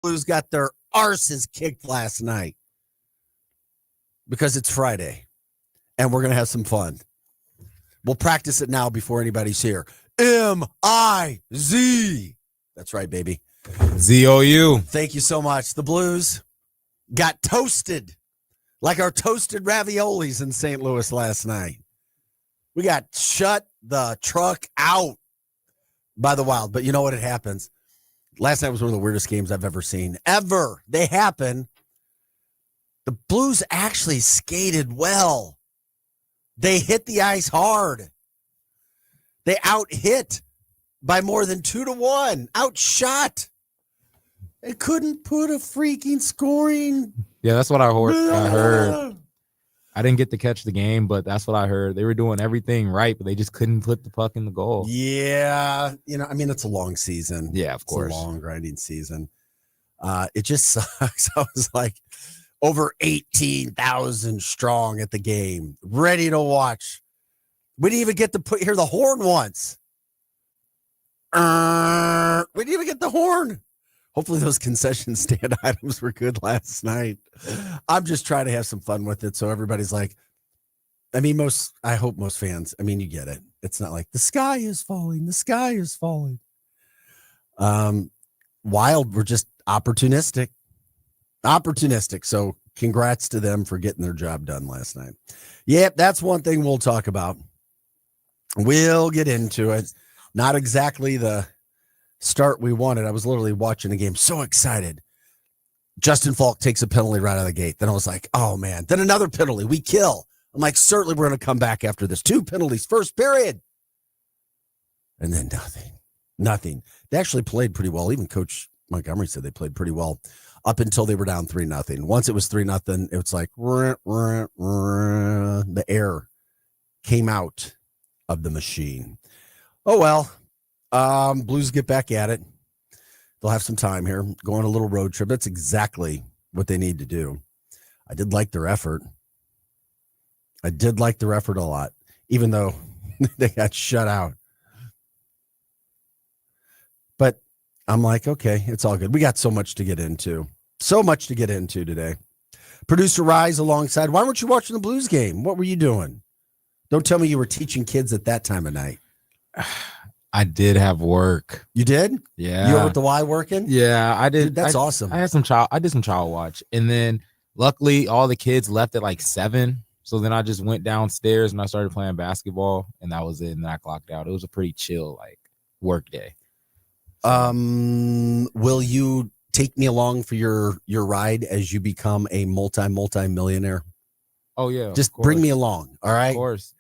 Blues got their arses kicked last night because it's Friday and we're going to have some fun. We'll practice it now before anybody's here. M-I-Z. That's right, baby. Z-O-U. Thank you so much. The Blues got toasted like our toasted raviolis in St. Louis last night. We got shut the truck out by the Wild. But you know what? It happens. Last night was one of the weirdest games I've ever seen. Ever. They happen. The Blues actually skated well. They hit the ice hard. They out-hit by more than 2-1. Outshot. They couldn't put a freaking scoring. Yeah, that's what I heard. I didn't get to catch the game, but that's what I heard. They were doing everything right, but they just couldn't put the puck in the goal. Yeah. It's a long season. Yeah, of course. It's a long, grinding season. It just sucks. I was like over 18,000 strong at the game, ready to watch. We didn't even get to hear the horn once. We didn't even get the horn. Hopefully those concession stand items were good last night. I'm just trying to have some fun with it. So everybody's like, I hope most fans, you get it. It's not like the sky is falling. The sky is falling. Wild were just opportunistic. So congrats to them for getting their job done last night. Yep. That's one thing we'll talk about. We'll get into it. Not exactly the start we wanted. I was literally watching the game, so excited. Justin Falk takes a penalty right out of the gate. Then I was like, oh man. Then another penalty. We kill. I'm like, certainly we're going to come back after this. 2 penalties, first period. And then nothing. They actually played pretty well. Even Coach Montgomery said they played pretty well up until they were down 3-0. Once it was 3-0, it was like the air came out of the machine. Oh well. Blues get back at it. They'll have some time here. Go on a little road trip. That's exactly what they need to do. I did like their effort. a lot, even though they got shut out. But I'm like, okay, it's all good. We got so much to get into. Today. Producer Rise alongside. Why weren't you watching the Blues game? What were you doing? Don't tell me you were teaching kids at that time of night. I did have work. You did? Yeah. You were at the Y working? Yeah, I did. Dude, that's awesome. I did some child watch. And then luckily all the kids left at like 7. So then I just went downstairs and I started playing basketball and that was it. And then I clocked out. It was a pretty chill work day. Will you take me along for your ride as you become a multi-millionaire? Oh yeah. Just bring me along. All right. Of course.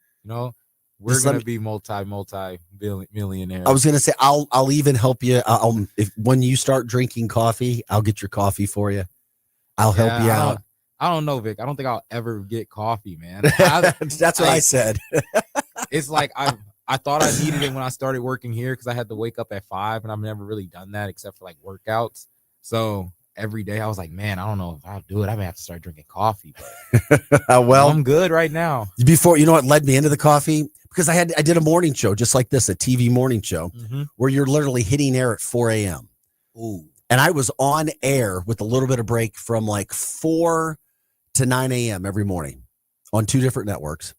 We're going to be multi-millionaire. I was going to say, I'll even help you. When you start drinking coffee, I'll get your coffee for you. I'll help you out. I don't know, Vic. I don't think I'll ever get coffee, man. That's what I said. It's like I thought I needed it when I started working here because I had to wake up at 5 and I've never really done that except for workouts. So every day I was like, man, I don't know if I'll do it. I may have to start drinking coffee. Well, I'm good right now. Before, you know what led me into the coffee? Because I did a morning show just like this, a TV morning show, where you're literally hitting air at 4 a.m. Ooh. And I was on air with a little bit of break from 4 to 9 a.m. every morning on 2 different networks.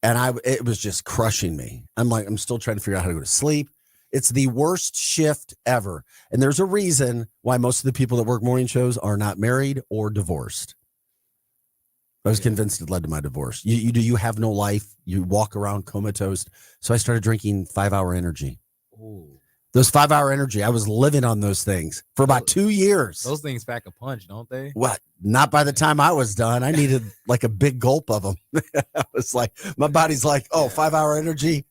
And it was just crushing me. I'm still trying to figure out how to go to sleep. It's the worst shift ever. And there's a reason why most of the people that work morning shows are not married or divorced. I was convinced it led to my divorce. You have no life. You walk around comatose. So I started drinking 5-Hour Energy. Ooh. Those 5-Hour Energy, I was living on those things for about 2 years. Those things pack a punch, don't they? What? Not by the time I was done. I needed a big gulp of them. I was like, my body's like, oh, 5-Hour Energy.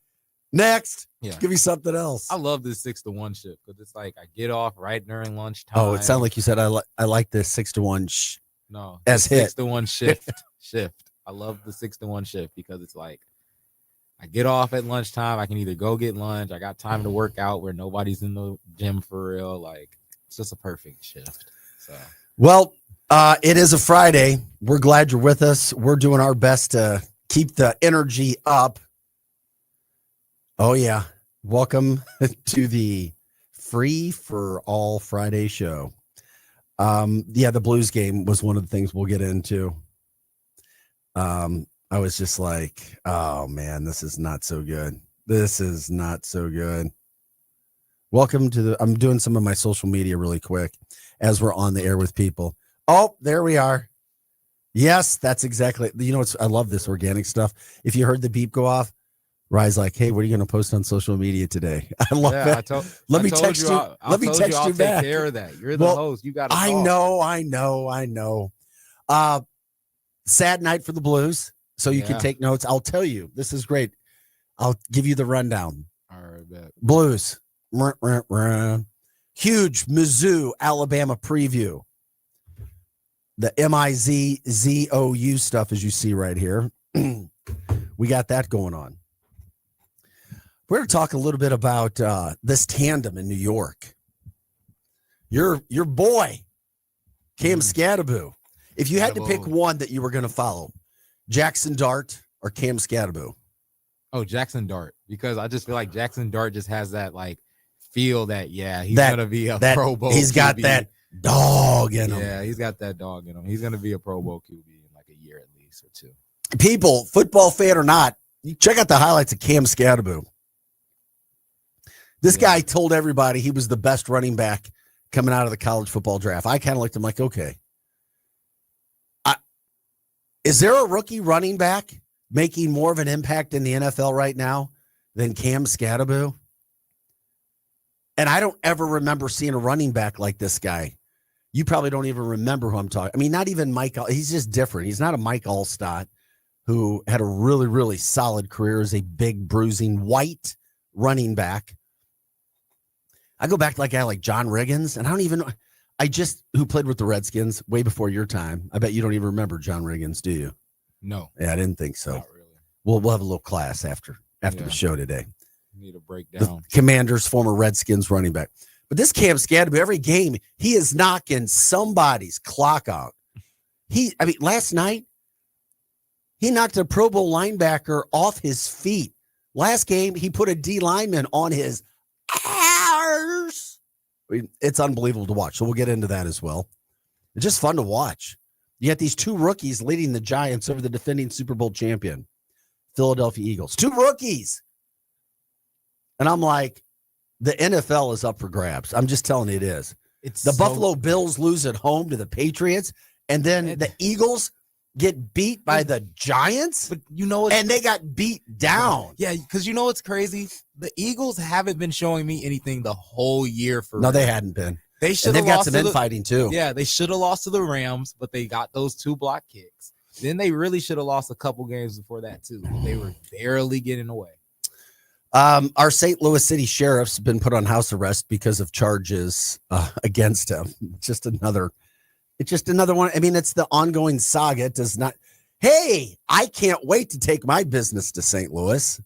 Next. Yeah. Give me something else. I love this 6-to-1 shift because it's I get off right during lunchtime. Oh, it sounded like you said I like this 6-to-1 No, as hit 6-to-1 shift. I love the 6-to-1 shift because it's I get off at lunchtime. I can either go get lunch. I got time to work out where nobody's in the gym for real. It's just a perfect shift. So, well, it is a Friday. We're glad you're with us. We're doing our best to keep the energy up. Oh yeah. Welcome to the Free for All Friday show. Yeah, the Blues game was one of the things we'll get into. I was just like, oh man, this is not so good. This is not so good. Welcome to I'm doing some of my social media really quick as we're on the air with people. Oh, there we are. Yes, that's exactly. You know, I love this organic stuff. If you heard the beep go off, Rye's like, hey, what are you going to post on social media today? I love that. Let me text you. Let me text you back. Take care of that. You're the host. You got to I know. Sad night for the Blues. So you can take notes. I'll tell you, this is great. I'll give you the rundown. All right, bet. Blues. Huge Mizzou, Alabama preview. The MIZZOU stuff, as you see right here. We got that going on. We're going to talk a little bit about this tandem in New York. Your boy, Cam Scattaboo. If you had to pick one that you were going to follow, Jackson Dart or Cam Scattaboo? Oh, Jackson Dart, because I just feel like Jackson Dart just has that like feel that he's gonna be a Pro Bowl. He's got QB. that dog in him. Yeah, he's got that dog in him. He's gonna be a Pro Bowl QB in like a year at least or two. People, football fan or not, you check out the highlights of Cam Scattaboo. This guy told everybody he was the best running back coming out of the college football draft. I kind of looked at him like, okay. Is there a rookie running back making more of an impact in the NFL right now than Cam Scattaboo? And I don't ever remember seeing a running back like this guy. You probably don't even remember who I'm talking. I mean, not even Mike. He's just different. He's not a Mike Allstott who had a really, really solid career as a big, bruising, white running back. I go back to like a guy like John Riggins, and I don't even know. Who played with the Redskins way before your time. I bet you don't even remember John Riggins, do you? No. Yeah, I didn't think so. Not really. We'll have a little class after the show today. Need a breakdown. The Commanders, former Redskins running back. But this Cam Scattaboo, every game, he is knocking somebody's clock out. Last night, he knocked a Pro Bowl linebacker off his feet. Last game, he put a D lineman on his arse. It's unbelievable to watch. So we'll get into that as well. It's just fun to watch. You got these two rookies leading the Giants over the defending Super Bowl champion, Philadelphia Eagles. Two rookies. And I'm like, the NFL is up for grabs. I'm just telling you it is. Buffalo Bills lose at home to the Patriots, and then the Eagles get beat by the Giants, but and they got beat down. Yeah, because you know what's crazy? The Eagles haven't been showing me anything the whole year. They hadn't been. They should. They've got some infighting too. Yeah, they should have lost to the Rams, but they got those 2 block kicks. Then they really should have lost a couple games before that too. They were barely getting away. Our St. Louis City Sheriff's been put on house arrest because of charges against him. It's just another one. I mean, it's the ongoing saga. It does not. Hey, I can't wait to take my business to St. Louis,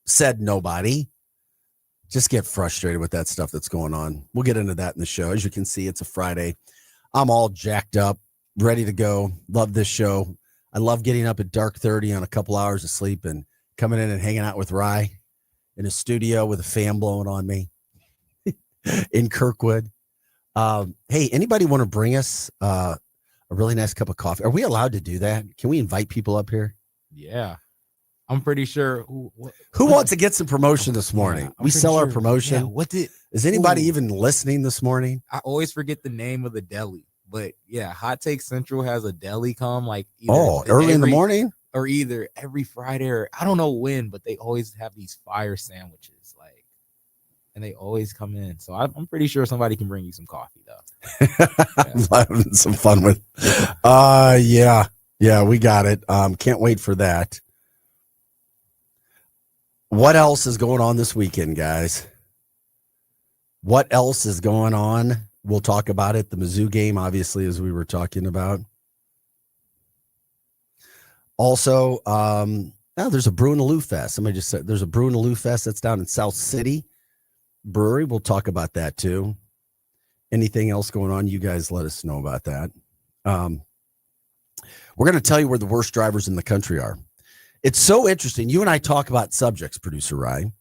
said nobody. Just get frustrated with that stuff that's going on. We'll get into that in the show. As you can see, it's a Friday. I'm all jacked up, ready to go. Love this show. I love getting up at dark 30 on a couple hours of sleep and coming in and hanging out with Rye in a studio with a fan blowing on me in Kirkwood. Hey, anybody want to bring us a really nice cup of coffee? Are we allowed to do that? Can we invite people up here? Yeah. I'm pretty sure. Who wants to get some promotion this morning? We sell our promotion. Yeah, is anybody even listening this morning? I always forget the name of the deli, but yeah, Hot Take Central has a deli come like early in the morning, or either every Friday, or I don't know when, but they always have these fire sandwiches, and they always come in. So I'm pretty sure somebody can bring you some coffee though. I'm having some fun with. Yeah, we got it. Can't wait for that. What else is going on this weekend, guys? What else is going on? We'll talk about it. The Mizzou game, obviously, as we were talking about. Also, there's a Brew and Aloo Fest. Somebody just said there's a Brew and Aloo Fest that's down in South City Brewery. We'll talk about that too. Anything else going on? You guys let us know about that. We're going to tell you where the worst drivers in the country are. It's so interesting. You and I talk about subjects, Producer Ryan,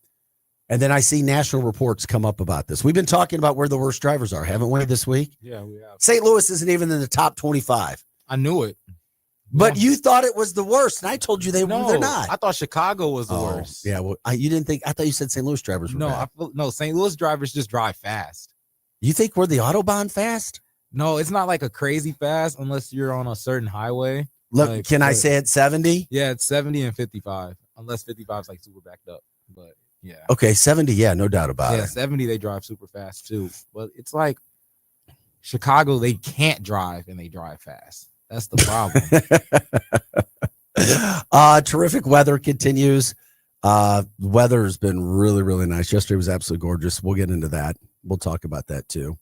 And then I see national reports come up about this. We've been talking about where the worst drivers are, haven't we, this week? Yeah, we have. St. Louis isn't even in the top 25. I knew it. But you thought it was the worst, and I told you they're not. I thought Chicago was the worst. Yeah, well, you didn't think. I thought you said St. Louis drivers were bad. No, St. Louis drivers just drive fast. You think we're the Autobahn fast? No, it's not like a crazy fast unless you're on a certain highway. Look, can I say it's 70? Yeah, it's 70 and 55, unless 55 is like super backed up. But yeah. Okay, 70, yeah, no doubt about it. Yeah, 70 they drive super fast too. But it's like Chicago, they can't drive and they drive fast. That's the problem. Terrific weather continues. Weather has been really, really nice. Yesterday was absolutely gorgeous. We'll get into that. We'll talk about that too.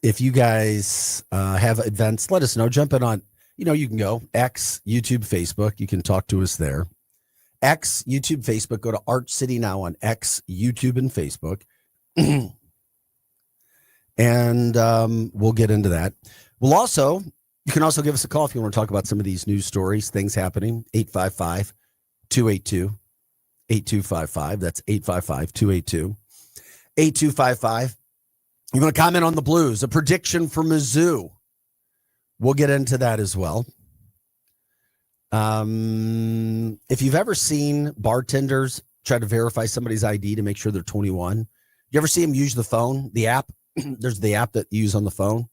If you guys have events, let us know. Jump in on, you can go X, YouTube, Facebook. You can talk to us there. X, YouTube, Facebook. Go to Arch City Now on X, YouTube, and Facebook. And we'll get into that. You can also give us a call if you want to talk about some of these news stories, things happening. 855-282-8255. That's 855-282-8255. You want to comment on the Blues, a prediction for Mizzou. We'll get into that as well. If you've ever seen bartenders try to verify somebody's ID to make sure they're 21, you ever see them use the phone, the app? There's the app that you use on the phone.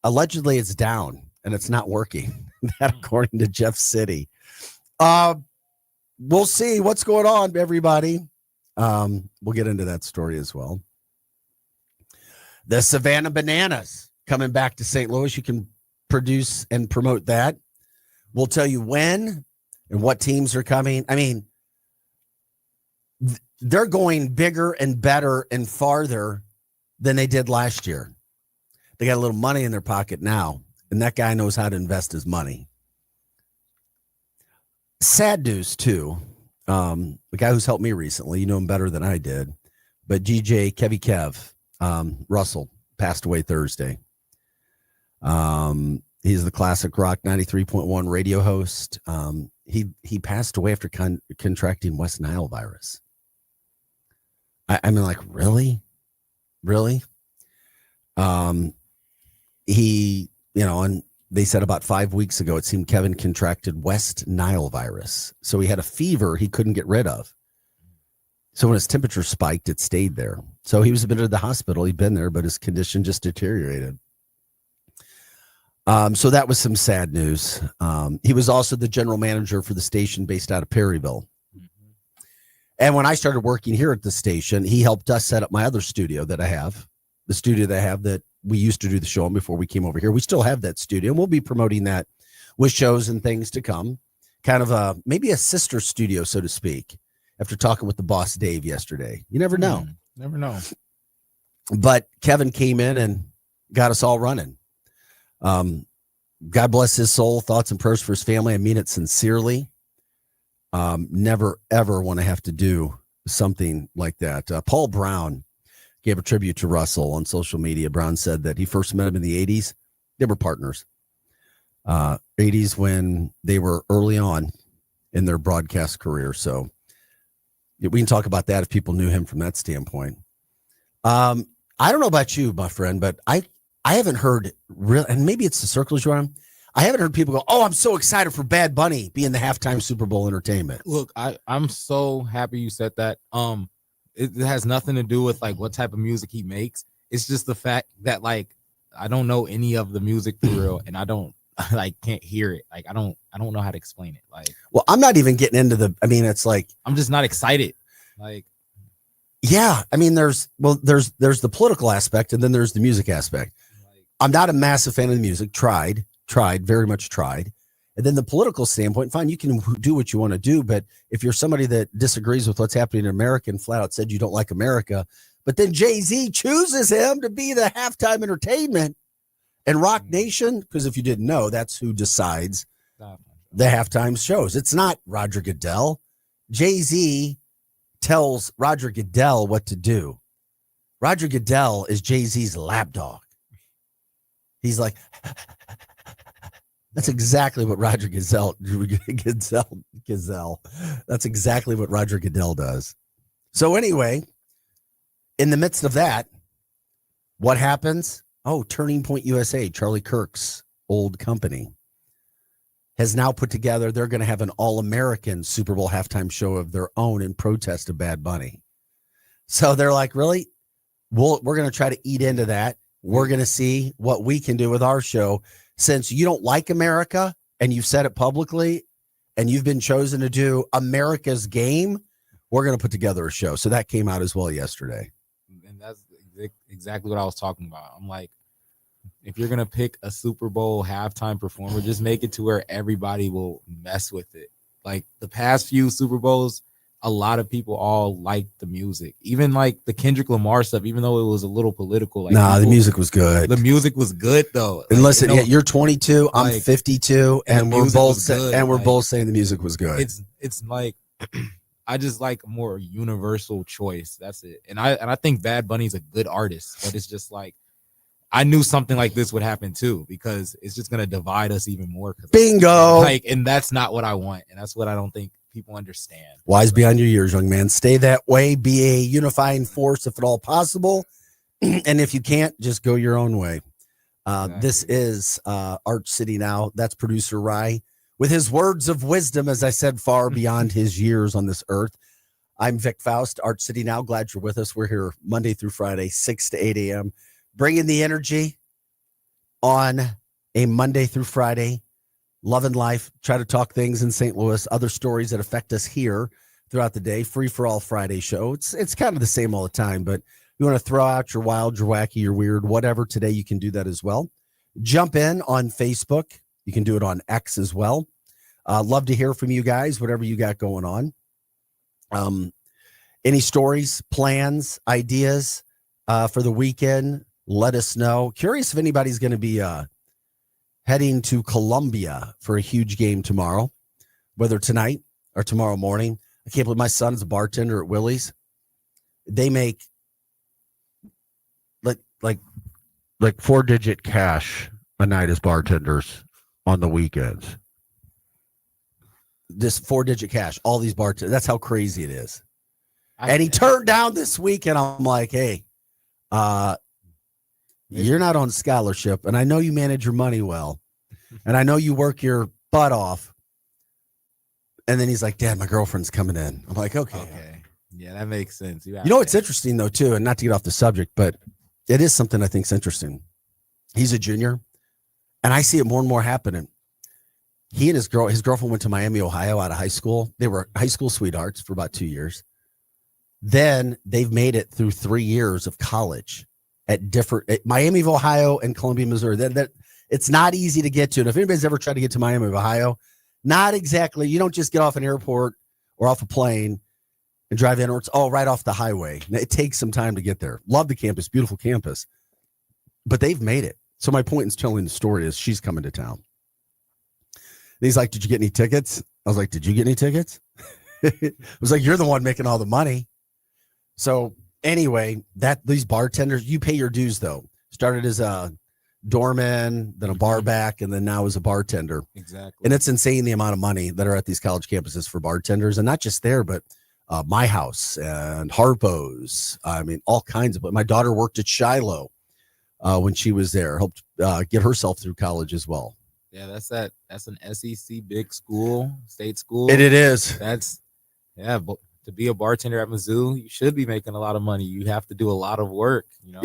Allegedly, it's down and it's not working. That according to Jeff City. We'll see what's going on, everybody. We'll get into that story as well. The Savannah Bananas coming back to St. Louis. You can produce and promote that. We'll tell you when and what teams are coming. I mean, they're going bigger and better and farther than they did last year. They got a little money in their pocket now, and that guy knows how to invest his money. Sad news, too. The guy who's helped me recently, you know him better than I did, but Kevy Kev Russell passed away Thursday. He's the classic rock 93.1 radio host. He passed away after contracting West Nile virus. I mean, like, really? And they said about 5 weeks ago, it seemed Kevin contracted West Nile virus. So he had a fever he couldn't get rid of. So when his temperature spiked, it stayed there. So he was admitted to the hospital. He'd been there, but his condition just deteriorated. So that was some sad news. He was also the general manager for the station based out of Perryville. Mm-hmm. And when I started working here at the station, he helped us set up my other studio that I have, the studio that I have that we used to do the show on before we came over here. We still have that studio, and we'll be promoting that with shows and things to come. Kind of maybe a sister studio, so to speak, after talking with the boss, Dave, yesterday. You never know. Never know. But Kevin came in and got us all running. God bless his soul. Thoughts and prayers for his family. I mean it sincerely. Never, ever want to have to do something like that. Paul Brown gave a tribute to Russell on social media. Brown said that he first met him in the 80s. They were partners. 80s when they were early on in their broadcast career. So we can talk about that if people knew him from that standpoint. I don't know about you, my friend, but I haven't heard real, and maybe it's the circles you're on. I haven't heard people go, "Oh, I'm so excited for Bad Bunny being the halftime Super Bowl entertainment." Look, I'm so happy you said that. It has nothing to do with like what type of music he makes. It's just the fact that like I don't know any of the music for real, and I don't can't hear it. Like I don't know how to explain it. Like, well, I'm not even getting into the. I mean, it's like I'm just not excited. Like, yeah, I mean, there's the political aspect, and then there's the music aspect. I'm not a massive fan of the music. Tried, very much tried. And then the political standpoint, fine, you can do what you want to do. But if you're somebody that disagrees with what's happening in America and flat out said you don't like America, but then Jay-Z chooses him to be the halftime entertainment and Rock Nation, because if you didn't know, that's who decides the halftime shows. It's not Roger Goodell. Jay-Z tells Roger Goodell what to do. Roger Goodell is Jay-Z's lapdog. He's like, That's exactly what Roger Gazelle. That's exactly what Roger Goodell does. So anyway, in the midst of that, what happens? Oh, Turning Point USA, Charlie Kirk's old company, has now put together, they're going to have an all-American Super Bowl halftime show of their own in protest of Bad Bunny. So they're like, really? We're going to try to eat into that. We're going to see what we can do with our show. Since you don't like America and you've said it publicly and you've been chosen to do America's game, we're going to put together a show. So that came out as well yesterday. And that's exactly what I was talking about. I'm like, if you're going to pick a Super Bowl halftime performer, just make it to where everybody will mess with it. Like the past few Super Bowls, a lot of people all liked the music. Even like the Kendrick Lamar stuff, even though it was a little political. Like the music was good. The music was good though. Like, and listen, you're 22, I'm 52, and we're both saying the music was good. It's like I just like a more universal choice. That's it. And I think Bad Bunny's a good artist, but it's just like I knew something like this would happen too, because it's just gonna divide us even more. Bingo. And that's not what I want, and that's what I don't think people understand. Wise beyond your years, young man. Stay that way. Be a unifying force if at all possible. And if you can't, just go your own way. Exactly. This is Arch City Now. That's producer Rye with his words of wisdom, as I said, far beyond his years on this earth. I'm Vic Faust, Arch City Now. Glad you're with us. We're here Monday through Friday, 6 to 8 a.m. Bringing the energy on a Monday through Friday. Loving life, try to talk things in St. Louis, other stories that affect us here throughout the day. Free for all Friday show. It's kind of the same all the time, but you want to throw out your wild, your wacky, your weird, whatever today, you can do that as well. Jump in on Facebook. You can do it on X as well. Love to hear from you guys, whatever you got going on. Any stories, plans, ideas for the weekend, let us know. Curious if anybody's going to be heading to Columbia for a huge game tomorrow, whether tonight or tomorrow morning. I can't believe my son is a bartender at Willie's. They make like 4-digit cash a night as bartenders on the weekends. This 4-digit cash, all these bartenders. That's how crazy it is. And he turned down this week, and I'm like, hey, you're not on scholarship, and I know you manage your money well, and I know you work your butt off. And then he's like, Dad, my girlfriend's coming in. I'm like, okay. Yeah, that makes sense. You know what's interesting, though, too, and not to get off the subject, but it is something I think is interesting. He's a junior, and I see it more and more happening. He and his girlfriend went to Miami, Ohio out of high school. They were high school sweethearts for about 2 years. Then they've made it through 3 years of college at Miami of Ohio and Columbia, Missouri. That it's not easy to get to. And if anybody's ever tried to get to Miami of Ohio, not exactly. You don't just get off an airport or off a plane and drive in, or it's all right off the highway. It takes some time to get there. Love the campus, beautiful campus, but they've made it. So my point in telling the story is she's coming to town. And he's like, did you get any tickets? I was like, did you get any tickets? It was like, you're the one making all the money. So anyway, these bartenders, you pay your dues though. Started as a doorman, then a bar back, and then now as a bartender. Exactly. And it's insane the amount of money that are at these college campuses for bartenders, and not just there, but My House and Harpo's. I mean, all kinds of. But my daughter worked at Shiloh when she was there, helped get herself through college as well. Yeah, that's an SEC big school, state school. It is. But to be a bartender at Mizzou, you should be making a lot of money. You have to do a lot of work, you know?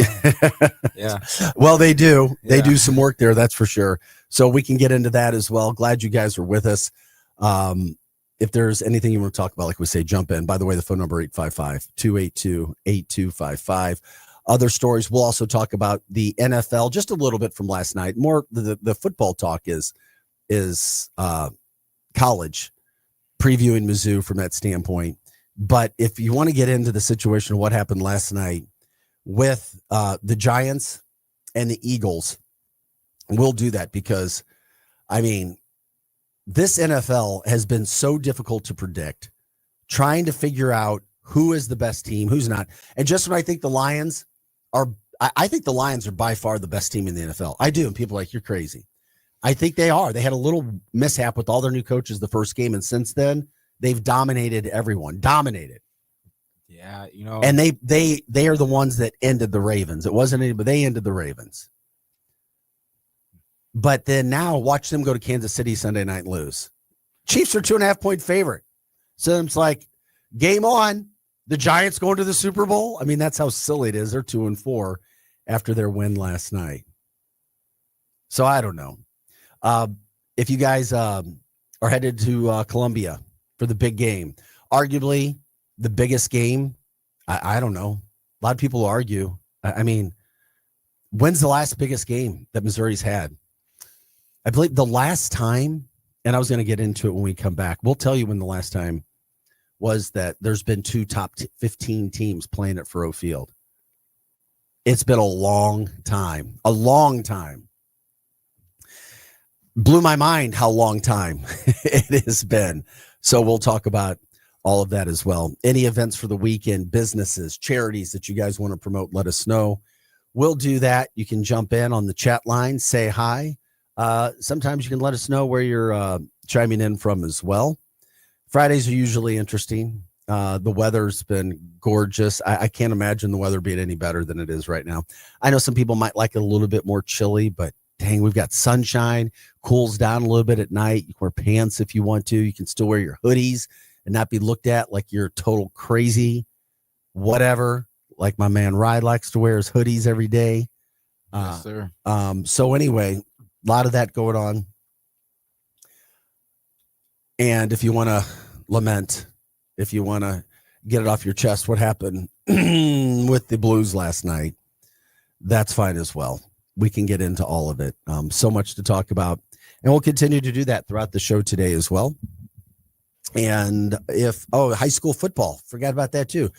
Yeah. Well, they do. Yeah. They do some work there, that's for sure. So we can get into that as well. Glad you guys are with us. If there's anything you want to talk about, like we say, jump in. By the way, the phone number 855-282-8255. Other stories, we'll also talk about the NFL just a little bit from last night. More the football talk is college, previewing Mizzou from that standpoint. But if you want to get into the situation of what happened last night with the Giants and the Eagles, we'll do that because, I mean, this NFL has been so difficult to predict, trying to figure out who is the best team, who's not. And just when I think the Lions are, I think the Lions are by far the best team in the NFL. I do. And people are like, you're crazy. I think they are. They had a little mishap with all their new coaches the first game, and since then they've dominated everyone. Dominated. Yeah, And they are the ones that ended the Ravens. It wasn't any, but they ended the Ravens. But then now watch them go to Kansas City Sunday night and lose. Chiefs are 2.5-point favorite. So it's like game on. The Giants going to the Super Bowl. I mean, that's how silly it is. They're 2-4 after their win last night. So I don't know. If you guys are headed to Columbia for the big game, arguably the biggest game, I don't know. A lot of people argue. I mean, when's the last biggest game that Missouri's had? I believe the last time, and I was going to get into it when we come back. We'll tell you when the last time was that there's been two top 15 teams playing at Faust Field. It's been a long time. A long time. Blew my mind how long time it has been. So we'll talk about all of that as well. Any events for the weekend, businesses, charities that you guys want to promote, let us know. We'll do that. You can jump in on the chat line, say hi. Sometimes you can let us know where you're chiming in from as well. Fridays are usually interesting. The weather's been gorgeous. I can't imagine the weather being any better than it is right now. I know some people might like it a little bit more chilly, but dang, we've got sunshine, cools down a little bit at night. You can wear pants if you want to. You can still wear your hoodies and not be looked at like you're total crazy, whatever. Like my man Rye likes to wear his hoodies every day. Yes, sir. So anyway, a lot of that going on. And if you want to lament, if you want to get it off your chest, what happened with the Blues last night, that's fine as well. We can get into all of it. So much to talk about. And we'll continue to do that throughout the show today as well. And high school football, forgot about that too.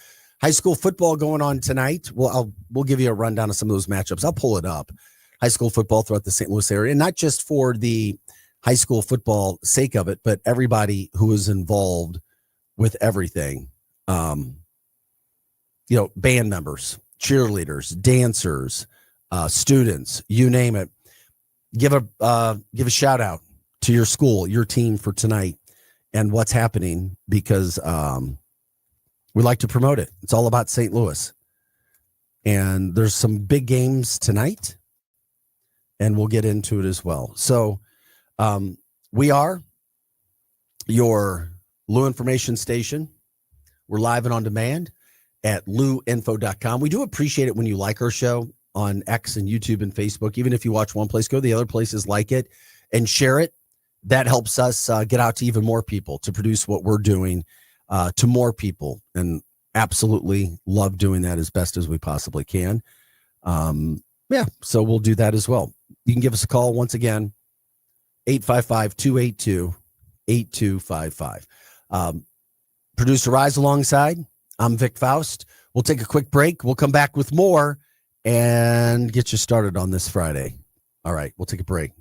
High school football going on tonight. We'll give you a rundown of some of those matchups. I'll pull it up. High school football throughout the St. Louis area, and not just for the high school football sake of it, but everybody who is involved with everything. Band members, cheerleaders, dancers, students, you name it. Give a shout out to your school, your team for tonight and what's happening, because we like to promote it. It's all about St. Louis. And there's some big games tonight, and we'll get into it as well. So we are your Lou information station. We're live and on demand at louinfo.com. We do appreciate it when you like our show on X and YouTube and Facebook. Even if you watch one place, go to the other places, like it and share it. That helps us get out to even more people, to produce what we're doing to more people, and absolutely love doing that as best as we possibly can. So we'll do that as well. You can give us a call once again, 855-282-8255. Producer Rise alongside. I'm Vic Faust. We'll take a quick break. We'll come back with more and get you started on this Friday. All right, we'll take a break.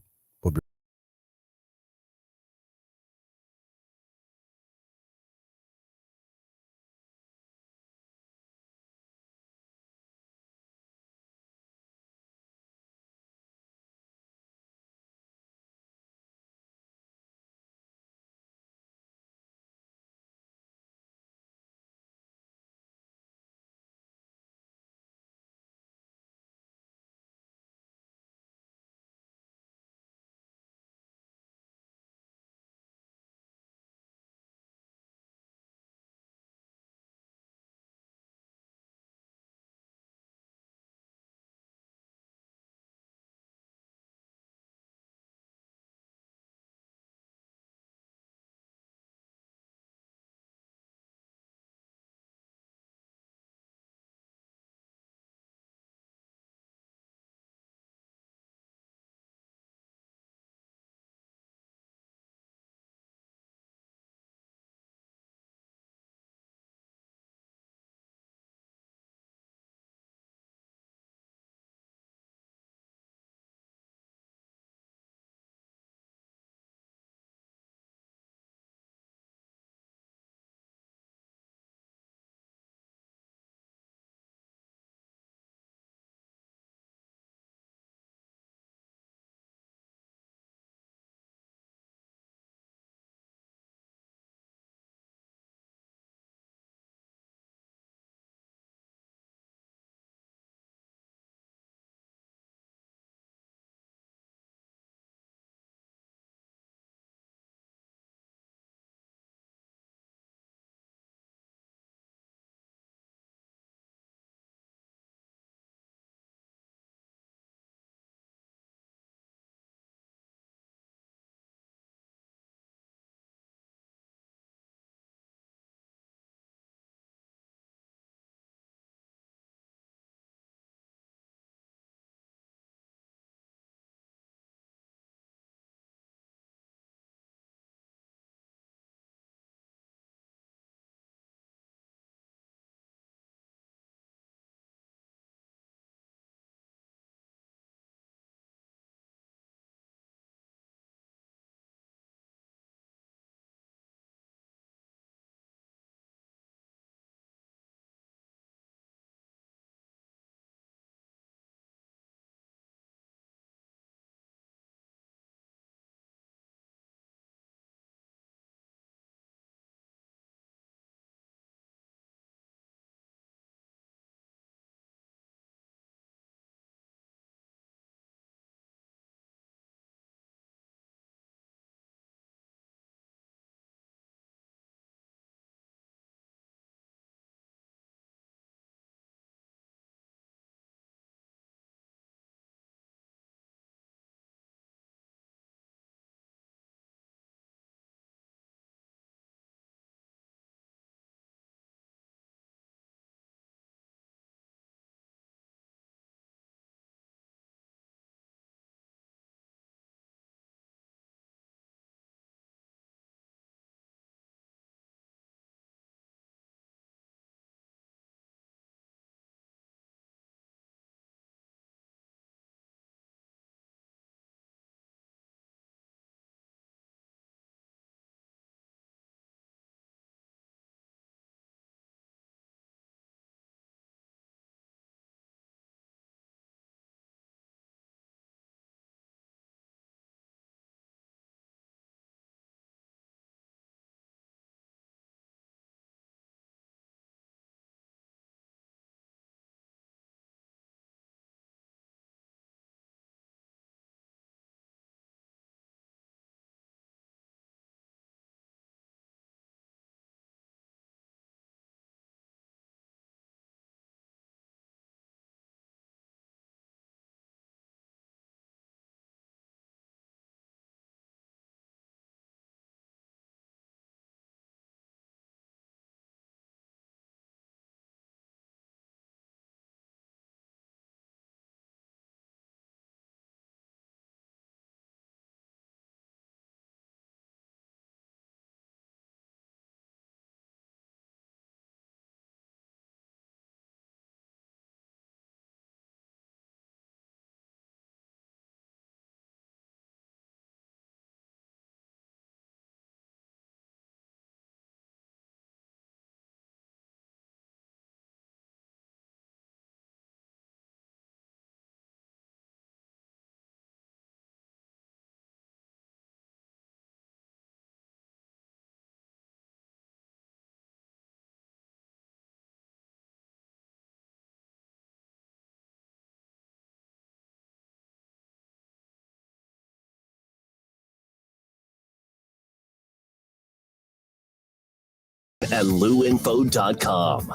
at luinfo.com.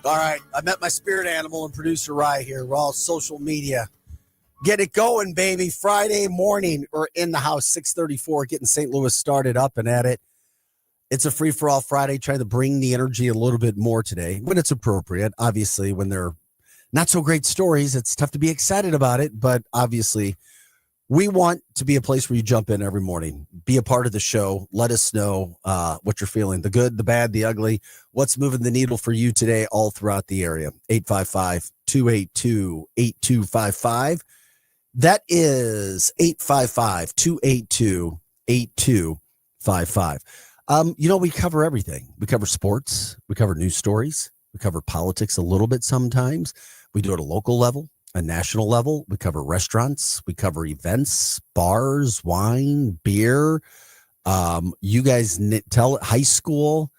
All right. I met my spirit animal and producer Rye here. We're all social media. Get it going, baby. Friday morning, or in the house, 6:34, getting St. Louis started up and at it. It's a free-for-all Friday, trying to bring the energy a little bit more today when it's appropriate. Obviously, when they're not so great stories, it's tough to be excited about it. But obviously, we want to be a place where you jump in every morning, be a part of the show. Let us know what you're feeling, the good, the bad, the ugly, what's moving the needle for you today all throughout the area. 855-282-8255. That is 855-282-8255. We cover everything. We cover sports. We cover news stories. We cover politics a little bit sometimes. We do it at a local level, a national level. We cover restaurants. We cover events, bars, wine, beer. You guys tell high school,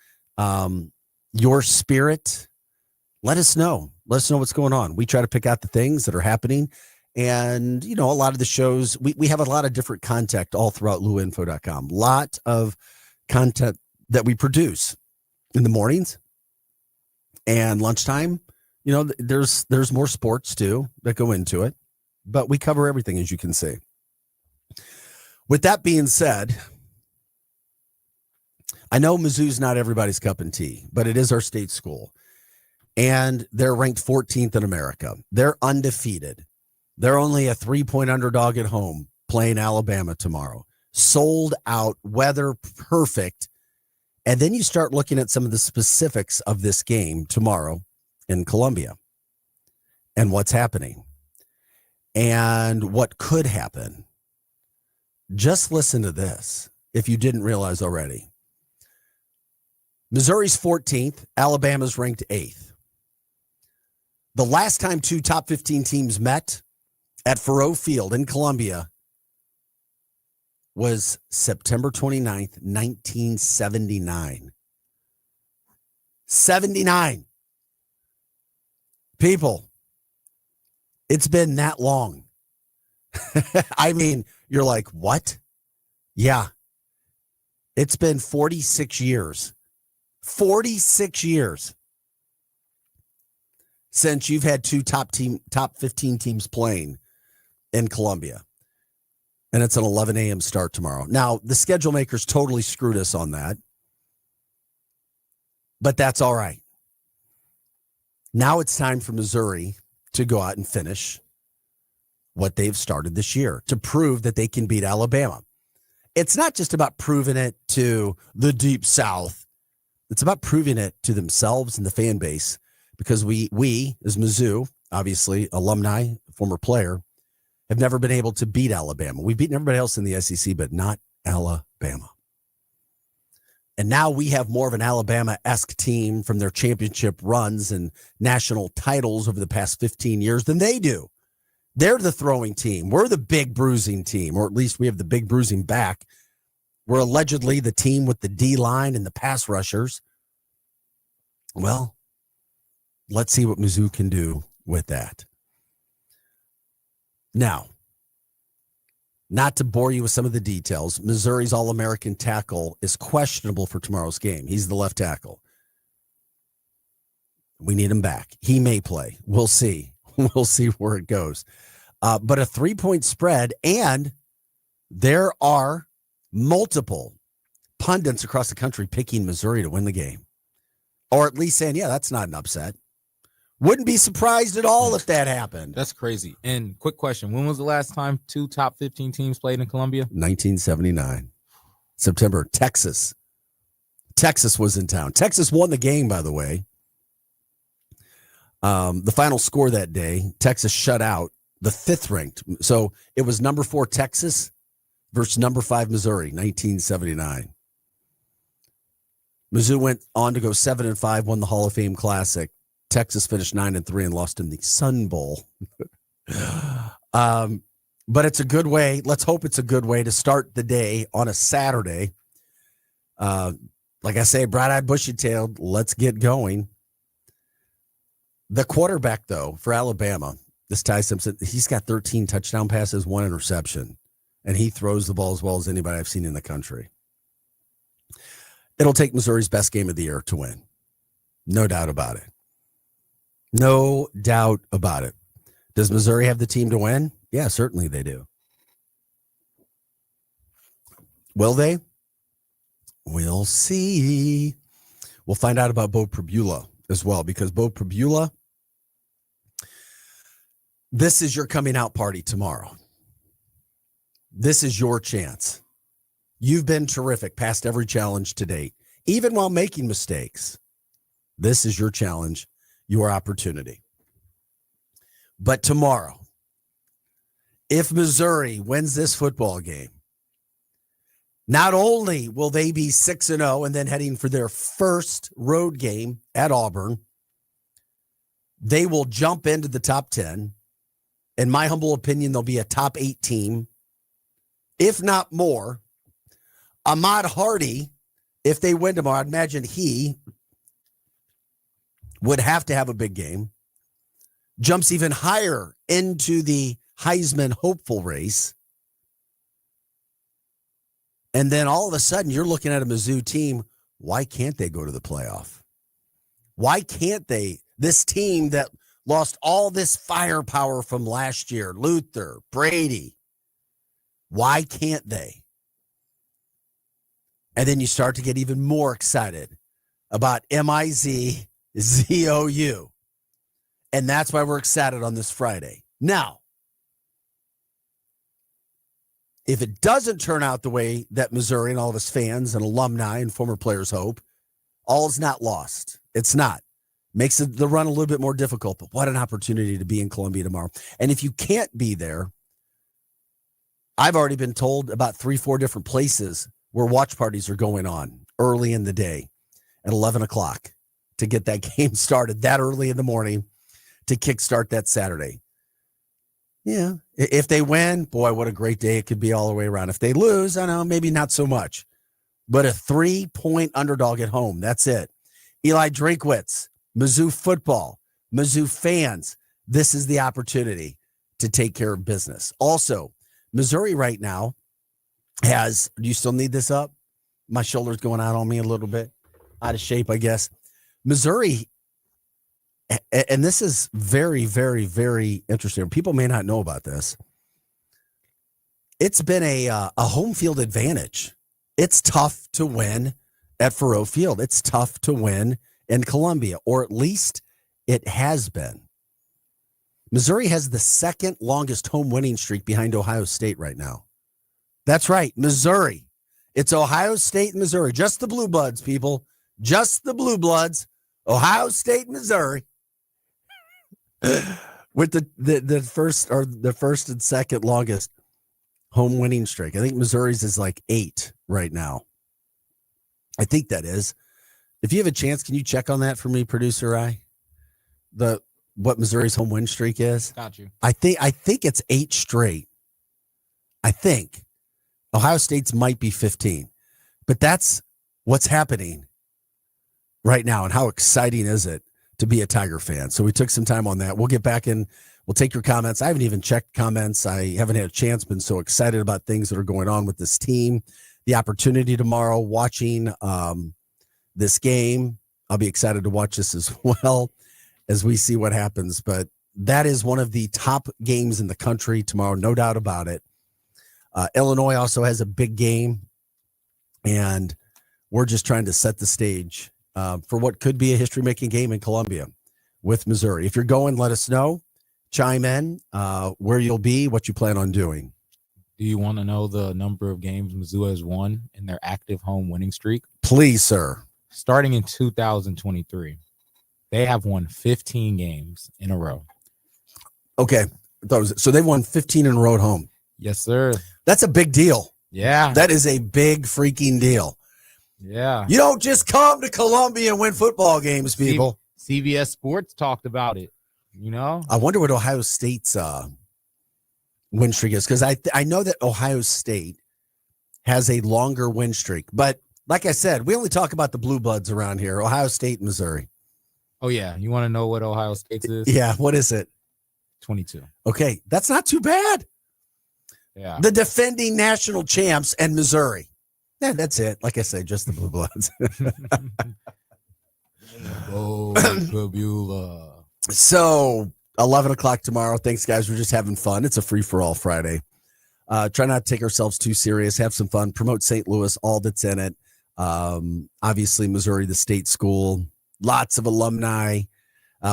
your spirit. Let us know. Let us know what's going on. We try to pick out the things that are happening. And, a lot of the shows, we have a lot of different content all throughout luinfo.com. Lot of content that we produce in the mornings and lunchtime. There's more sports too that go into it, but we cover everything, as you can see. With that being said, I know Mizzou's not everybody's cup of tea, but it is our state school, and they're ranked 14th in America. They're undefeated. They're only a 3-point underdog at home playing Alabama tomorrow. Sold out, weather perfect. And then you start looking at some of the specifics of this game tomorrow in Columbia and what's happening and what could happen. Just listen to this if you didn't realize already. Missouri's 14th, Alabama's ranked 8th. The last time two top 15 teams met at Faurot Field in Columbia was September 29th, 1979. 79. People, it's been that long. I mean, you're like, what? Yeah. It's been 46 years. 46 years since you've had two top 15 teams playing in Columbia. And it's an 11 a.m. start tomorrow. Now, the schedule makers totally screwed us on that. But that's all right. Now it's time for Missouri to go out and finish what they've started this year to prove that they can beat Alabama. It's not just about proving it to the Deep South. It's about proving it to themselves and the fan base, because we as Mizzou, obviously alumni, former player, have never been able to beat Alabama. We've beaten everybody else in the SEC, but not Alabama. And now we have more of an Alabama-esque team from their championship runs and national titles over the past 15 years than they do. They're the throwing team. We're the big bruising team, or at least we have the big bruising back. We're allegedly the team with the D-line and the pass rushers. Well, let's see what Mizzou can do with that. Now, not to bore you with some of the details, Missouri's All-American tackle is questionable for tomorrow's game. He's the left tackle. We need him back. He may play. We'll see. We'll see where it goes. But a 3-point spread, and there are multiple pundits across the country picking Missouri to win the game, or at least saying, yeah, that's not an upset. Wouldn't be surprised at all if that happened. That's crazy. And quick question. When was the last time two top 15 teams played in Columbia? 1979. September. Texas. Texas was in town. Texas won the game, by the way. The final score that day, Texas shut out the 5th ranked. So it was number 4 Texas versus number 5 Missouri, 1979. Mizzou went on to go 7-5, won the Hall of Fame Classic. Texas finished 9-3 and lost in the Sun Bowl. But it's a good way. Let's hope it's a good way to start the day on a Saturday. Like I say, bright-eyed, bushy-tailed, let's get going. The quarterback, though, for Alabama, this Ty Simpson, he's got 13 touchdown passes, 1 interception, and he throws the ball as well as anybody I've seen in the country. It'll take Missouri's best game of the year to win. No doubt about it. No doubt about it. Does Missouri have the team to win? Yeah, certainly they do. Will they? We'll see. We'll find out about Bo Pribula as well, because Bo Pribula, this is your coming out party tomorrow. This is your chance. You've been terrific past every challenge to date, even while making mistakes. This is your challenge, your opportunity. But tomorrow, if Missouri wins this football game, not only will they be 6-0 and then heading for their first road game at Auburn, they will jump into the top 10. In my humble opinion, they'll be a top 8 team, if not more. Ahmad Hardy, if they win tomorrow, I'd imagine he would have to have a big game. Jumps even higher into the Heisman hopeful race. And then all of a sudden, you're looking at a Mizzou team. Why can't they go to the playoff? Why can't they? This team that lost all this firepower from last year, Luther, Brady, why can't they? And then you start to get even more excited about MIZZOU. And that's why we're excited on this Friday. Now, if it doesn't turn out the way that Missouri and all of its fans and alumni and former players hope, all is not lost. It's not. Makes the run a little bit more difficult, but what an opportunity to be in Columbia tomorrow. And if you can't be there, I've already been told about 3-4 different places where watch parties are going on early in the day at 11 o'clock to get that game started that early in the morning to kickstart that Saturday. Yeah. If they win, boy, what a great day it could be all the way around. If they lose, I know, maybe not so much. But a 3-point underdog at home, that's it. Eli Drinkwitz, Mizzou football, Mizzou fans, this is the opportunity to take care of business. Also, Missouri right now has, do you still need this up? My shoulder's going out on me a little bit. Out of shape, I guess. Missouri, and this is very, very, very interesting. People may not know about this. It's been a home field advantage. It's tough to win at Faurot Field. It's tough to win in Columbia, or at least it has been. Missouri has the second longest home winning streak behind Ohio State right now. That's right, Missouri. It's Ohio State and Missouri. Just the Blue Bloods, people. Just the Blue Bloods. Ohio State, Missouri. With the first and second longest home winning streak. I think Missouri's is like 8 right now. I think that is. If you have a chance, can you check on that for me, producer what Missouri's home win streak is? Got you. I think it's 8 straight. I think Ohio State's might be 15, but that's what's happening right now. And how exciting is it to be a Tiger fan? So we took some time on that. We'll get back in. We'll take your comments. I haven't even checked comments. I haven't had a chance. Been so excited about things that are going on with this team. The opportunity tomorrow, watching this game. I'll be excited to watch this as well as we see what happens. But that is one of the top games in the country tomorrow, no doubt about it. Illinois also has a big game, and we're just trying to set the stage for what could be a history-making game in Columbia with Missouri. If you're going, let us know. Chime in where you'll be, what you plan on doing. Do you want to know the number of games Mizzou has won in their active home winning streak? Please, sir. Starting in 2023, they have won 15 games in a row. Okay. So they've won 15 in a row at home. Yes, sir. That's a big deal. Yeah. That is a big freaking deal. Yeah. You don't just come to Columbia and win football games, people. CBS Sports talked about it, you know? I wonder what Ohio State's win streak is, because I know that Ohio State has a longer win streak. But like I said, we only talk about the Blue Bloods around here, Ohio State and Missouri. Oh, yeah. You want to know what Ohio State's is? Yeah. What is it? 22. Okay. That's not too bad. Yeah. The defending national champs and Missouri. Yeah, that's it. Like I say, just the Blue Bloods. Oh, Fabula. So 11 o'clock tomorrow. Thanks, guys. We're just having fun. It's a free-for-all Friday. Try not to take ourselves too serious. Have some fun. Promote St. Louis, all that's in it. Obviously, Missouri, the state school. Lots of alumni.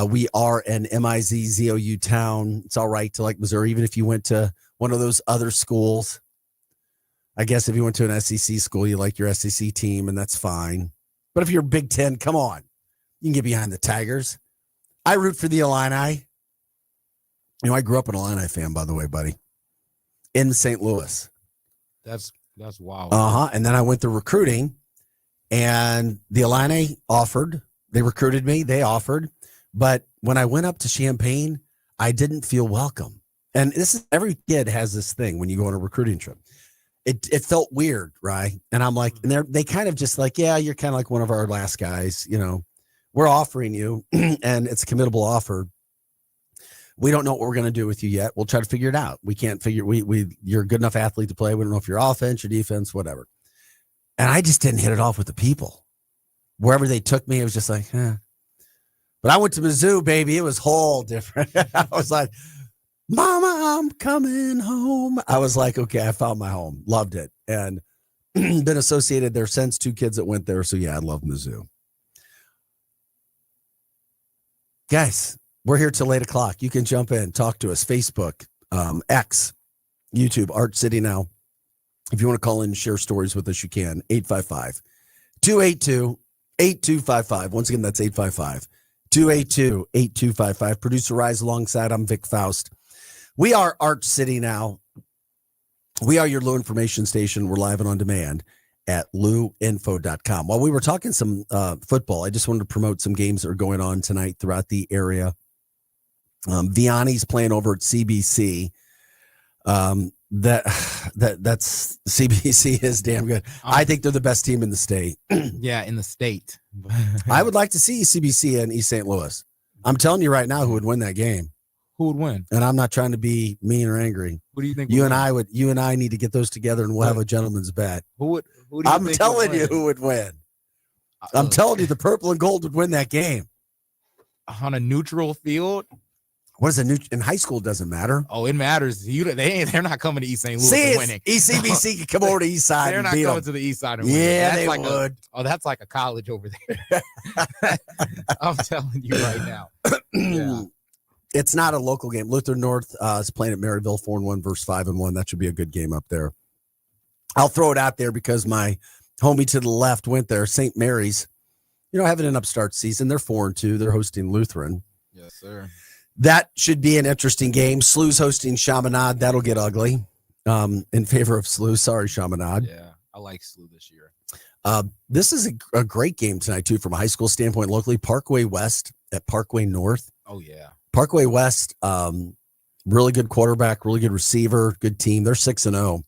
We are an MIZZOU town. It's all right to like Missouri, even if you went to one of those other schools. I guess if you went to an SEC school, you like your SEC team, and that's fine. But if you're Big Ten, come on. You can get behind the Tigers. I root for the Illini. You know, I grew up an Illini fan, by the way, buddy, in St. Louis. That's wild. And then I went to recruiting, and the Illini offered. They recruited me. They offered. But when I went up to Champaign, I didn't feel welcome. And this is every kid has this thing when you go on a recruiting trip. It felt weird, right? And I'm like, and they kind of just like, yeah, you're kind of like one of our last guys. You know, we're offering you, and it's a committable offer. We don't know what we're going to do with you yet. We'll try to figure it out. We can't figure. You're a good enough athlete to play. We don't know if you're offense or defense, whatever. And I just didn't hit it off with the people. Wherever they took me, it was just like, But I went to Mizzou, baby. It was whole different. I was like, Mama, I'm coming home. I was like, okay, I found my home. Loved it. And been associated there since. 2 kids that went there. So, yeah, I love Mizzou. Guys, we're here till 8 o'clock. You can jump in, talk to us. Facebook, X, YouTube, Art City Now. If you want to call in and share stories with us, you can. 855-282-8255. Once again, that's 855-282-8255. Producer Rise alongside. I'm Vic Faust. We are Art City Now. We are your Lou information station. We're live and on demand at louinfo.com. While we were talking some football, I just wanted to promote some games that are going on tonight throughout the area. Vianney's playing over at CBC. That's CBC is damn good. I think they're the best team in the state. Yeah, in the state. I would like to see CBC in East St. Louis. I'm telling you right now who would win that game. Who would win? And I'm not trying to be mean or angry. Who do you think? You and I need to get those together, and we'll have a gentleman's bet. Who do you I'm think telling would you who would win. I'm telling you the purple and gold would win that game. On a neutral field? What is a new in high school? Doesn't matter. Oh, it matters. They're not coming to East St. Louis See, and winning. ECBC can come over to East Side. They're and not beat coming them. to the East Side and winning. Yeah, That's they like would. That's like a college over there. I'm telling you right now. Yeah. It's not a local game. Luther North is playing at Maryville 4-1 versus 5-1. That should be a good game up there. I'll throw it out there because my homie to the left went there. St. Mary's, having an upstart season. They're 4-2. They're hosting Lutheran. Yes, sir. That should be an interesting game. SLU's hosting Chaminade. That'll get ugly in favor of SLU. Sorry, Chaminade. Yeah, I like SLU this year. This is a great game tonight, too, from a high school standpoint locally. Parkway West at Parkway North. Oh, yeah. Parkway West, really good quarterback, really good receiver, good team. They're 6-0.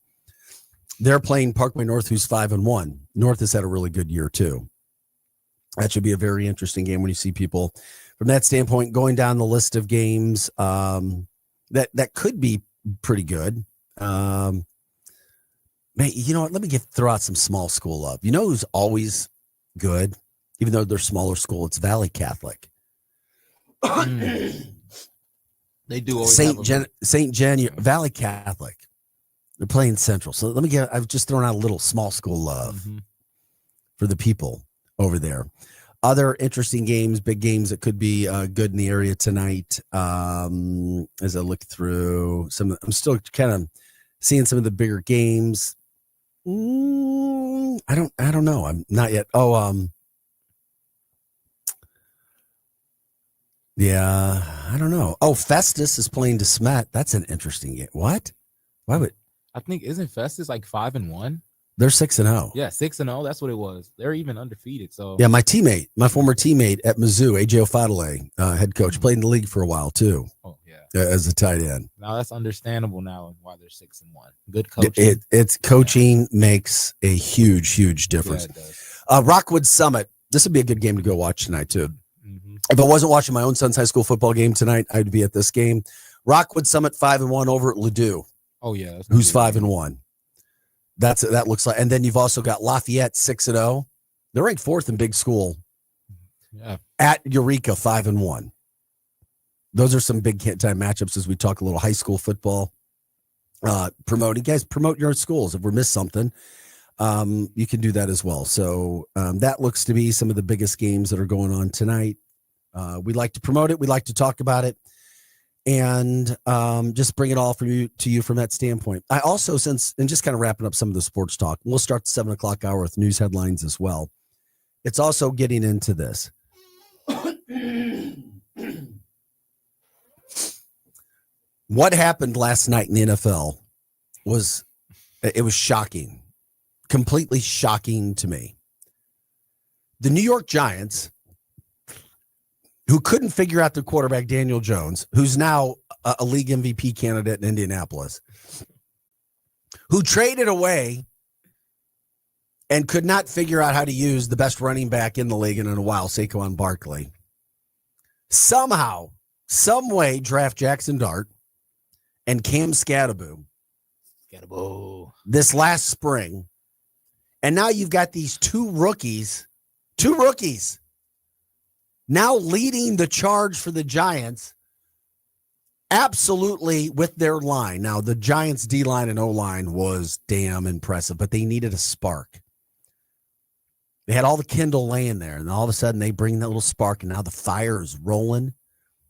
They're playing Parkway North, who's 5-1. North has had a really good year, too. That should be a very interesting game when you see people from that standpoint going down the list of games that could be pretty good. Man, you know what? Let me throw out some small school love. You know who's always good, even though they're smaller school? It's Valley Catholic. They do always St. Jen, Valley Catholic. They're playing Central. So I've just thrown out a little small school love for the people over there. Other interesting games, big games that could be good in the area tonight. As I look through I'm still kind of seeing some of the bigger games. I don't know. I'm not yet. Yeah, I don't know. Oh, Festus is playing DeSmet. That's an interesting game. What? Why would? I think isn't Festus like 5-1? They're 6-0. Yeah, 6-0. That's what it was. They're even undefeated. So yeah, my former teammate at Mizzou, AJ Ofadale, head coach, played in the league for a while too. Oh yeah, as a tight end. Now that's understandable now why they're 6-1. Good coaching. It's coaching makes a huge difference. Yeah, it does. Rockwood Summit. This would be a good game to go watch tonight too. If I wasn't watching my own son's high school football game tonight, I'd be at this game. Rockwood Summit 5-1 over at Ladue. Oh yeah, who's 5-1. That looks like, and then you've also got Lafayette 6-0. They're ranked 4th in big school. Yeah. At Eureka 5-1. Those are some big time matchups as we talk a little high school football. Promoting guys, promote your schools. If we miss something, you can do that as well. So that looks to be some of the biggest games that are going on tonight. We like to promote it. We like to talk about it, and just bring it all to you from that standpoint. I also, and just kind of wrapping up some of the sports talk, we'll start the 7 o'clock hour with news headlines as well. It's also getting into this. What happened last night in the NFL was shocking, completely shocking to me. The New York Giants, who couldn't figure out their quarterback, Daniel Jones, who's now a league MVP candidate in Indianapolis, who traded away and could not figure out how to use the best running back in the league in a while, Saquon Barkley, somehow, some way draft Jackson Dart and Cam Scatterbo this last spring. And now you've got these two rookies now leading the charge for the Giants, absolutely with their line. Now, the Giants' D-line and O-line was damn impressive, but they needed a spark. They had all the kindle laying there, and all of a sudden they bring that little spark, and now the fire is rolling.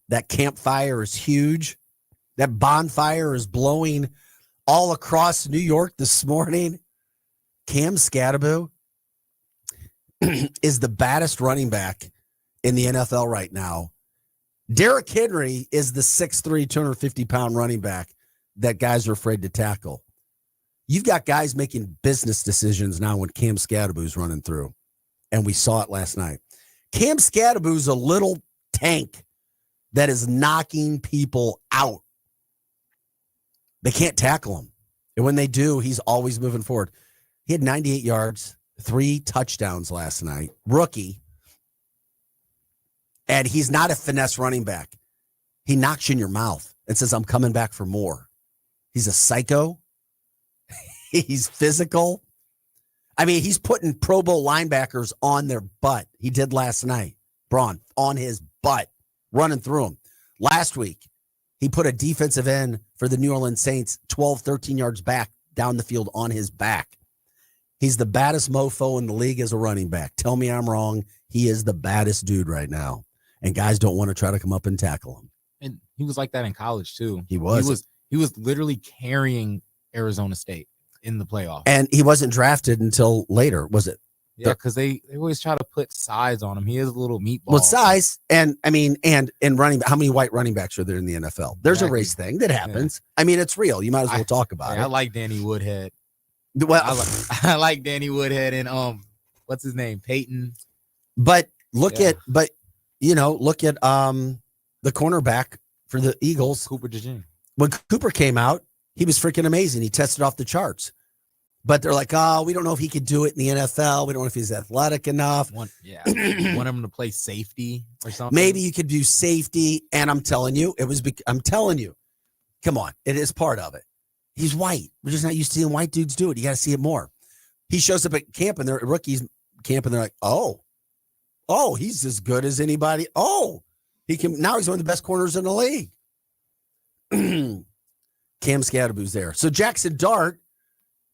That campfire is huge. That bonfire is blowing all across New York this morning. Cam Scatterbo is the baddest running back in the NFL right now. Derrick Henry is the 6'3", 250-pound running back that guys are afraid to tackle. You've got guys making business decisions now when Cam Scatterbo's running through, and we saw it last night. Cam Scatterbo's a little tank that is knocking people out. They can't tackle him. And when they do, he's always moving forward. He had 98 yards, 3 touchdowns last night. Rookie. And he's not a finesse running back. He knocks you in your mouth and says, I'm coming back for more. He's a psycho. He's physical. I mean, he's putting Pro Bowl linebackers on their butt. He did last night. Braun, on his butt, running through them. Last week, he put a defensive end for the New Orleans Saints 12, 13 yards back down the field on his back. He's the baddest mofo in the league as a running back. Tell me I'm wrong. He is the baddest dude right now. And guys don't want to try to come up and tackle him. And he was like that in college too. He was literally carrying Arizona State in the playoff. And he wasn't drafted until later, was it? Yeah, because they always try to put size on him. He is a little meatball. Well, size and running. How many white running backs are there in the NFL? There's a race thing that happens. Yeah. I mean, it's real. You might as well talk about it. I like Danny Woodhead. Well, I like Danny Woodhead and what's his name, Peyton. But look at the cornerback for the Eagles, Cooper DeJean. When Cooper came out, he was freaking amazing. He tested off the charts. But they're like, oh, we don't know if he could do it in the NFL. We don't know if he's athletic enough. Want him to play safety or something. Maybe you could do safety. And I'm telling you, come on, it is part of it. He's white. We're just not used to seeing white dudes do it. You got to see it more. He shows up at camp and they're rookies camp and they're like, oh, he's as good as anybody. Oh, now he's one of the best corners in the league. Cam Scatterbo's there. So Jackson Dart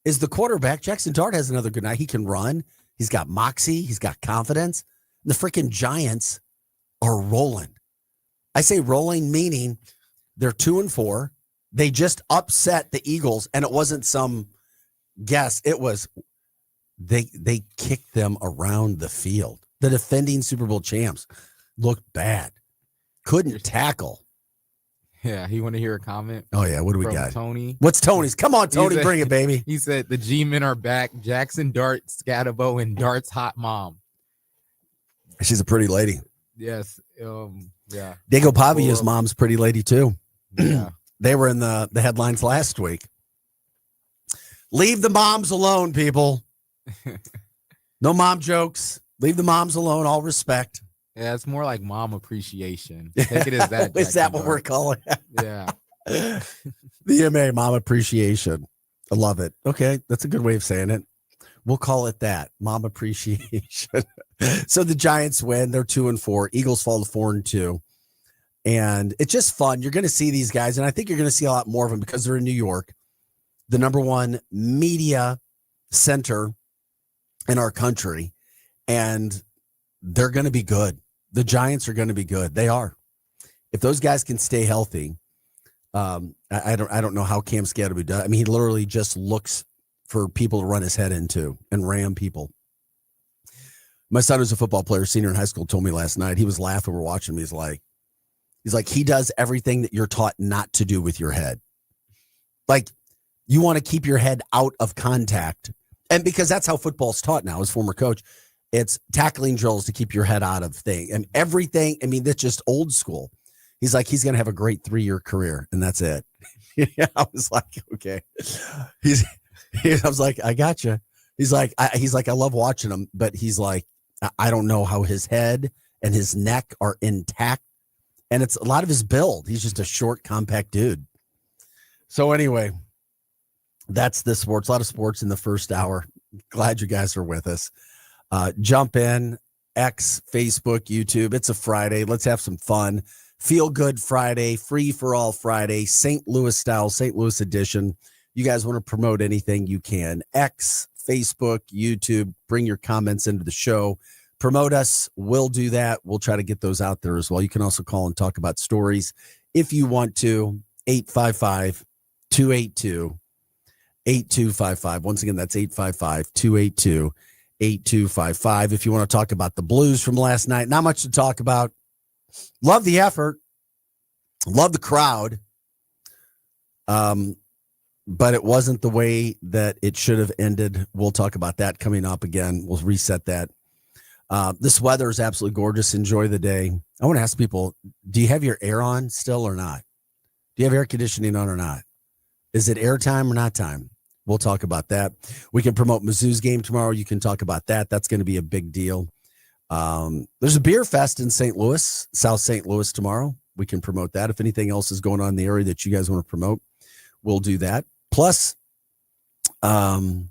is the quarterback. Jackson Dart has another good night. He can run. He's got moxie. He's got confidence. The freaking Giants are rolling. I say rolling, meaning they're 2-4. They just upset the Eagles, and it wasn't some guess. It was they kicked them around the field. The defending Super Bowl champs looked bad. Couldn't tackle. Yeah, you want to hear a comment? Oh, yeah. What do we got? Tony. What's Tony's? Come on, Tony. Bring it, baby. He said, the G-men are back. Jackson Dart, Scatterbo, and Dart's hot mom. She's a pretty lady. Yes. Yeah. Diego Pavia's mom's pretty lady, too. Yeah. They were in the headlines last week. Leave the moms alone, people. No mom jokes. Leave the moms alone. All respect. Yeah, it's more like mom appreciation. Take it as that. Is that what we're calling it? Yeah. The MA, mom appreciation. I love it. Okay, that's a good way of saying it. We'll call it that. Mom appreciation. So the Giants win. They're 2-4. Eagles fall to 4-2. And it's just fun. You're going to see these guys, and I think you're going to see a lot more of them because they're in New York, the number one media center in our country, and they're going to be good. The Giants are going to be good. They are. If those guys can stay healthy, I don't know how Cam Scatterby does. I mean, he literally just looks for people to run his head into and ram people. My son, who's a football player, senior in high school, told me last night, he was laughing. We're watching him. He's like, he does everything that you're taught not to do with your head. Like, you want to keep your head out of contact. And because that's how football's taught now, as former coach, it's tackling drills to keep your head out of things. And everything, I mean, that's just old school. He's like, he's going to have a great 3-year career, and that's it. I was like, okay. I was like, I got you. He's like, I love watching him, but he's like, I don't know how his head and his neck are intact. And it's a lot of his build. He's just a short, compact dude. So anyway, that's the sports. A lot of sports in the first hour. Glad you guys are with us. Jump in, X, Facebook, YouTube. It's a Friday. Let's have some fun. Feel Good Friday, Free for All Friday, St. Louis style, St. Louis edition. You guys want to promote anything you can. X, Facebook, YouTube, bring your comments into the show. Promote us. We'll do that. We'll try to get those out there as well. You can also call and talk about stories if you want to. 855-282-8255. Once again, that's 855-282-8255. If you want to talk about the Blues from last night, not much to talk about. Love the effort. Love the crowd. But it wasn't the way that it should have ended. We'll talk about that coming up again. We'll reset that. This weather is absolutely gorgeous. Enjoy the day. I want to ask people, do you have your air on still or not? Do you have air conditioning on or not? Is it air time or not time? We'll talk about that. We can promote Mizzou's game tomorrow. You can talk about that. That's going to be a big deal. There's a beer fest in St. Louis, South St. Louis tomorrow. We can promote that. If anything else is going on in the area that you guys want to promote, we'll do that. Plus, the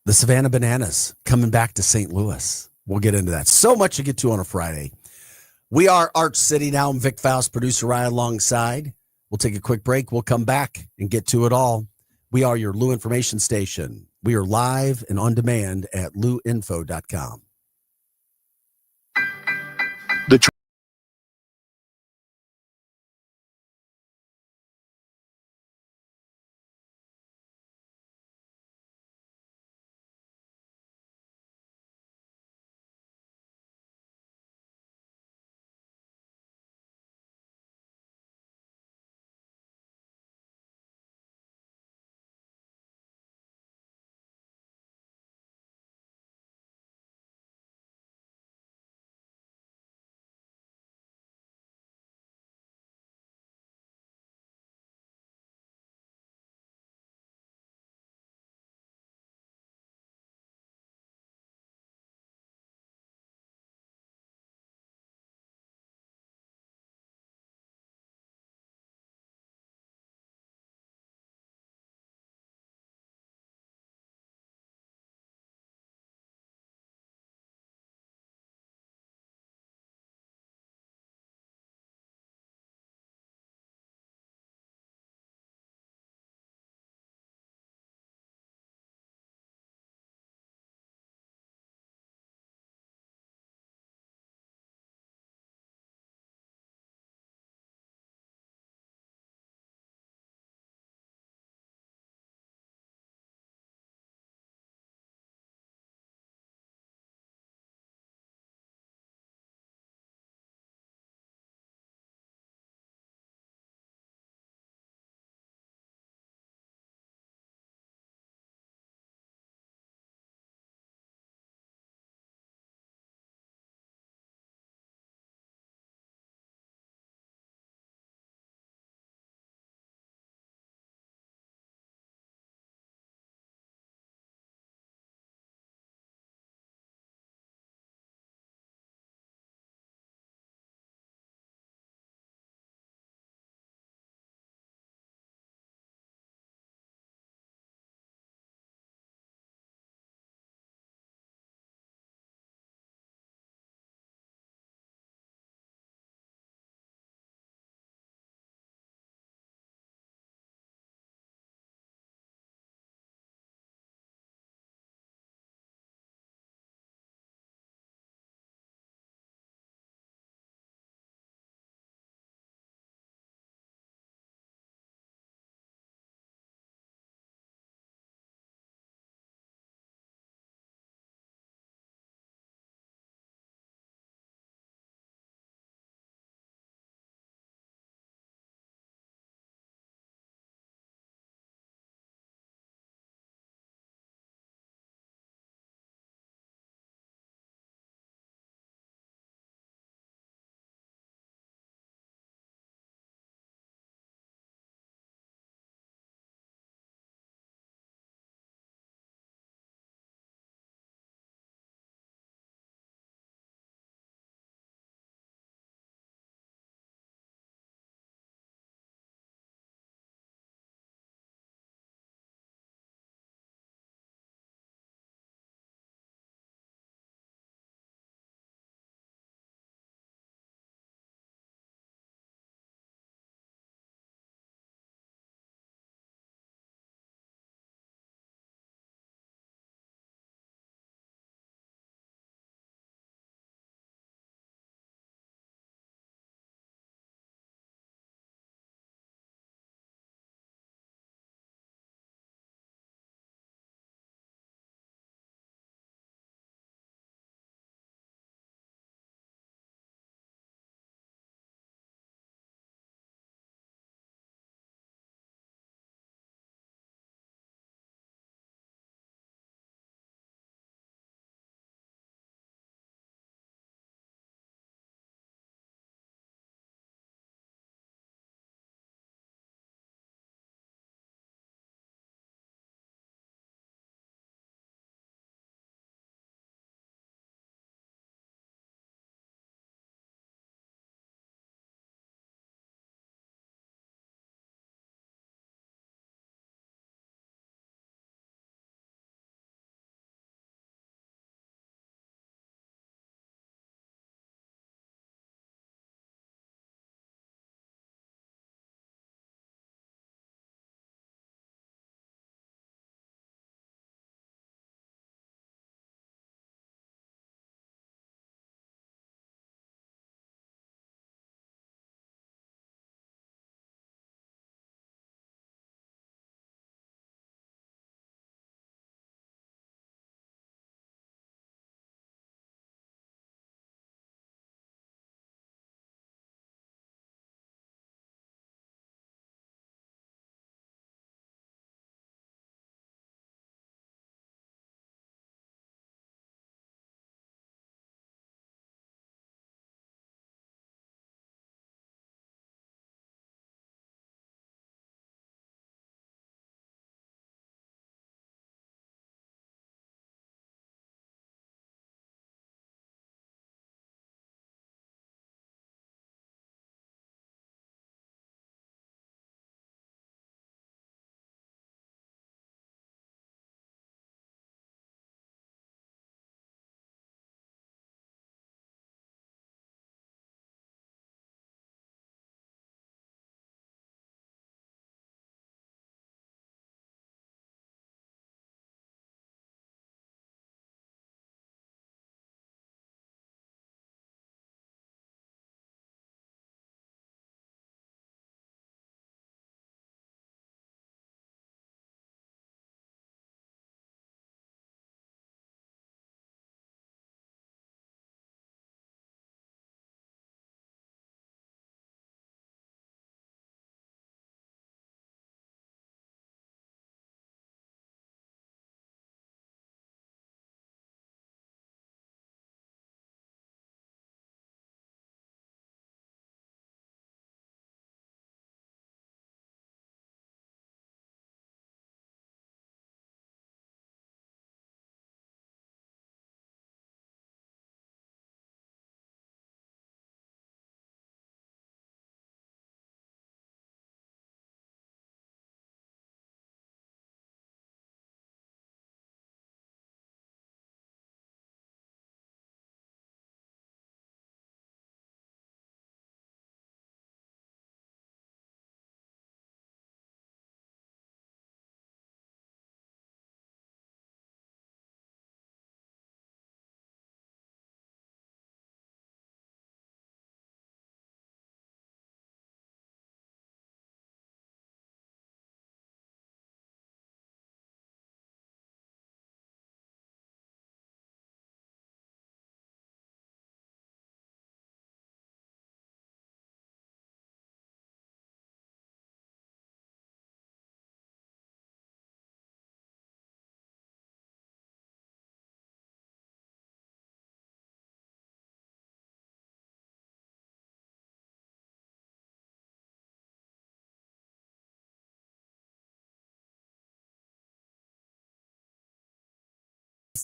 Savannah Bananas coming back to St. Louis. We'll get into that. So much to get to on a Friday. We are Arch City now. I'm Vic Faust, producer Ryan alongside. We'll take a quick break. We'll come back and get to it all. We are your Lou information station. We are live and on demand at louinfo.com. The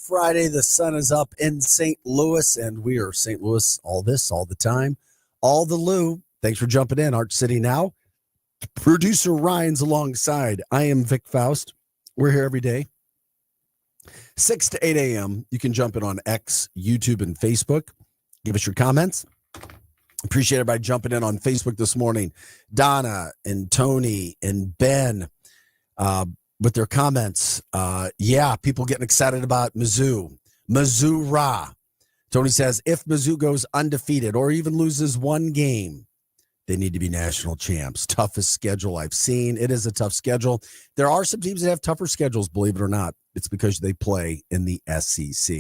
Friday. The sun is up in St. Louis, and we are St. Louis all this, all the time. All the Lou. Thanks for jumping in. Arch City Now. Producer Ryan's alongside. I am Vic Faust. We're here every day. 6 to 8 a.m. You can jump in on X, YouTube, and Facebook. Give us your comments. Appreciate everybody jumping in on Facebook this morning. Donna and Tony and Ben with their comments. People getting excited about Mizzou. Mizzou-Ra. Tony says, if Mizzou goes undefeated or even loses one game, they need to be national champs. Toughest schedule I've seen. It is a tough schedule. There are some teams that have tougher schedules, believe it or not. It's because they play in the SEC.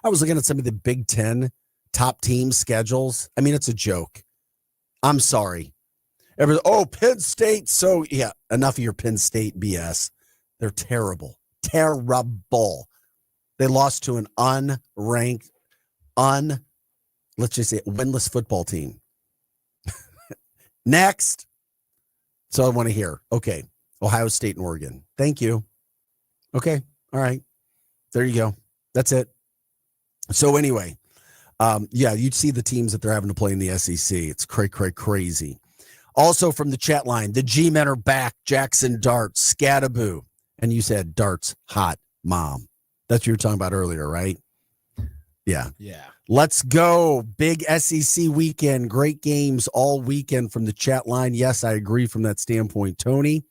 I was looking at some of the Big Ten top team schedules. I mean, it's a joke. I'm sorry. Penn State. So, yeah, enough of your Penn State BS. They're terrible. Terrible. They lost to an unranked, let's just say, winless football team. Next. That's all I want to hear. Okay. Ohio State and Oregon. Thank you. Okay. All right. There you go. That's it. So anyway, you'd see the teams that they're having to play in the SEC. It's crazy. Also from the chat line, the G-men are back. Jackson Darts, Scattaboo. And you said Darts, hot mom. That's what you were talking about earlier, right? Yeah. Let's go. Big SEC weekend. Great games all weekend from the chat line. Yes, I agree from that standpoint, Tony.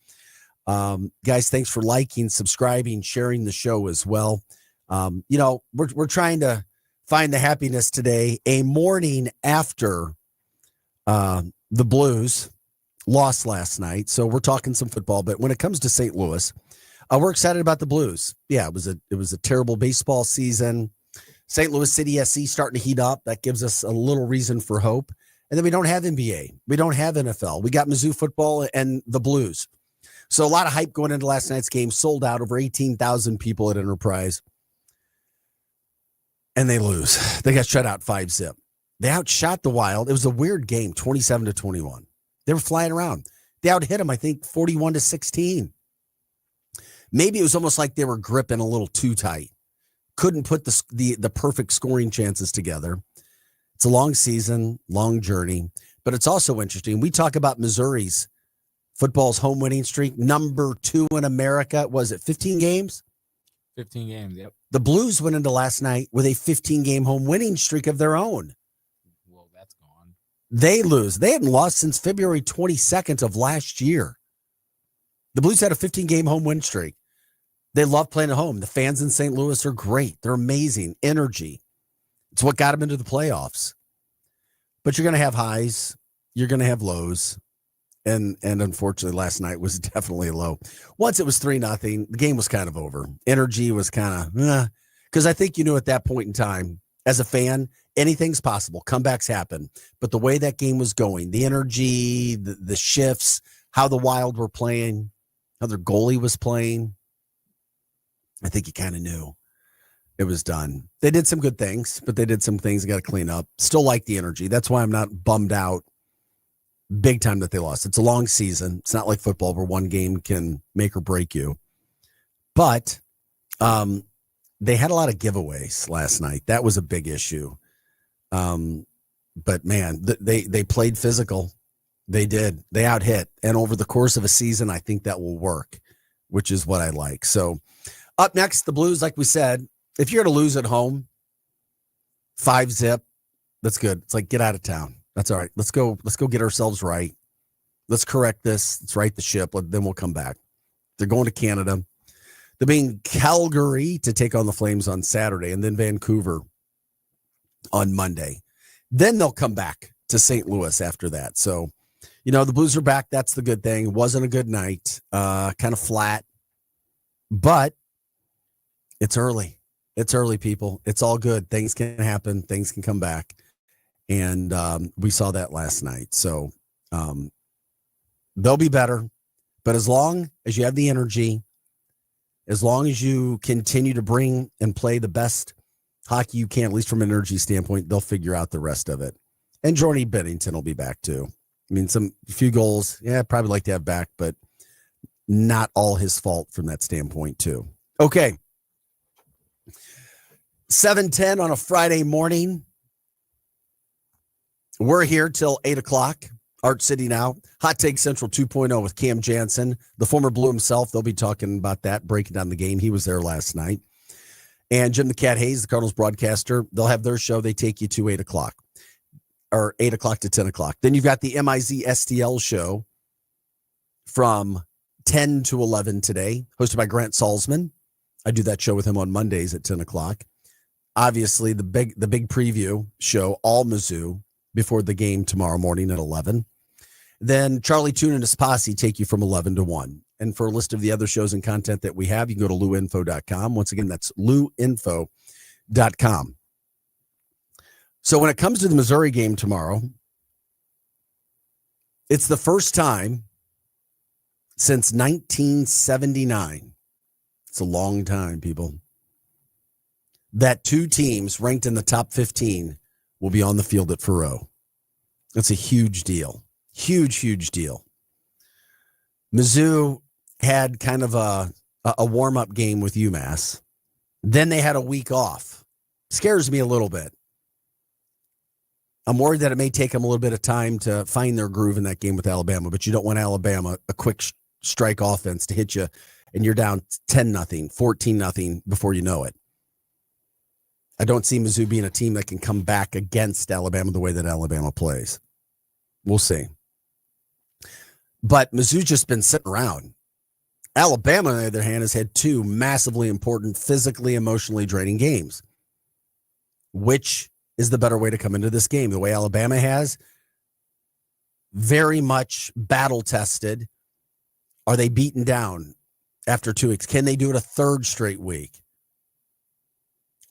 Guys, thanks for liking, subscribing, sharing the show as well. We're trying to find the happiness today, a morning after the Blues lost last night. So we're talking some football, but when it comes to St. Louis, we're excited about the Blues. Yeah, it was a terrible baseball season. St. Louis City SC starting to heat up. That gives us a little reason for hope. And then we don't have NBA. We don't have NFL. We got Mizzou football and the Blues. So a lot of hype going into last night's game. Sold out, over 18,000 people at Enterprise. And they lose. They got shut out 5-0. They outshot the Wild. It was a weird game, 27-21. They were flying around. They outhit them, I think, 41-16. Maybe it was almost like they were gripping a little too tight. Couldn't put the perfect scoring chances together. It's a long season, long journey, but it's also interesting. We talk about Missouri's football's home winning streak, number 2 in America. Was it 15 games? 15 games, yep. The Blues went into last night with a 15-game home winning streak of their own. Well, that's gone. They lose. They hadn't lost since February 22nd of last year. The Blues had a 15-game home win streak. They love playing at home. The fans in St. Louis are great. They're amazing. Energy. It's what got them into the playoffs. But you're going to have highs. You're going to have lows. And unfortunately, last night was definitely low. Once it was 3-0, the game was kind of over. Energy was kind of, because I think you knew at that point in time, as a fan, anything's possible. Comebacks happen. But the way that game was going, the energy, the shifts, how the Wild were playing, how their goalie was playing, I think you kind of knew it was done. They did some good things, but they did some things they got to clean up. Still like the energy. That's why I'm not bummed out big time that they lost. It's a long season. It's not like football where one game can make or break you. But they had a lot of giveaways last night. That was a big issue. But, man, they played physical. They did. They out-hit. And over the course of a season, I think that will work, which is what I like. So, up next, the Blues, like we said, if you're going to lose at home, 5-0, that's good. It's like, get out of town. That's all right. Let's go get ourselves right. Let's correct this. Let's right the ship. Then we'll come back. They're going to Canada. They're being Calgary to take on the Flames on Saturday, and then Vancouver on Monday. Then they'll come back to St. Louis after that. So, the Blues are back. That's the good thing. It wasn't a good night. Kind of flat. But it's early. It's early, people. It's all good. Things can happen. Things can come back. And we saw that last night. So they'll be better. But as long as you have the energy, as long as you continue to bring and play the best hockey you can, at least from an energy standpoint, they'll figure out the rest of it. And Jordy Bennington will be back too. I mean, few goals. Yeah, I'd probably like to have back, but not all his fault from that standpoint too. Okay. 7:10 on a Friday morning. We're here till 8 o'clock. Art City Now. Hot Take Central 2.0 with Cam Jansen, the former Blue himself. They'll be talking about that, breaking down the game. He was there last night. And Jim the Cat Hayes, the Cardinals broadcaster, they'll have their show. They take you to 8 o'clock or 8 o'clock to 10 o'clock. Then you've got the MIZ STL show from 10 to 11 today, hosted by Grant Salzman. I do that show with him on Mondays at 10 o'clock. Obviously, the big preview show, all Mizzou, before the game tomorrow morning at 11. Then Charlie Toon and his posse take you from 11 to 1. And for a list of the other shows and content that we have, you can go to luinfo.com. Once again, that's luinfo.com. So when it comes to the Missouri game tomorrow, it's the first time since 1979. It's a long time, people. That two teams ranked in the top 15 will be on the field at Faurot. That's a huge deal. Huge deal. Mizzou had kind of a warm-up game with UMass. Then they had a week off. Scares me a little bit. I'm worried that it may take them a little bit of time to find their groove in that game with Alabama, but you don't want Alabama, a quick strike offense, to hit you, and you're down 10-0, 14-0 before you know it. I don't see Mizzou being a team that can come back against Alabama the way that Alabama plays. We'll see. But Mizzou's just been sitting around. Alabama, on the other hand, has had two massively important, physically, emotionally draining games. Which is the better way to come into this game? The way Alabama has, very much battle-tested. Are they beaten down after 2 weeks? Can they do it a third straight week?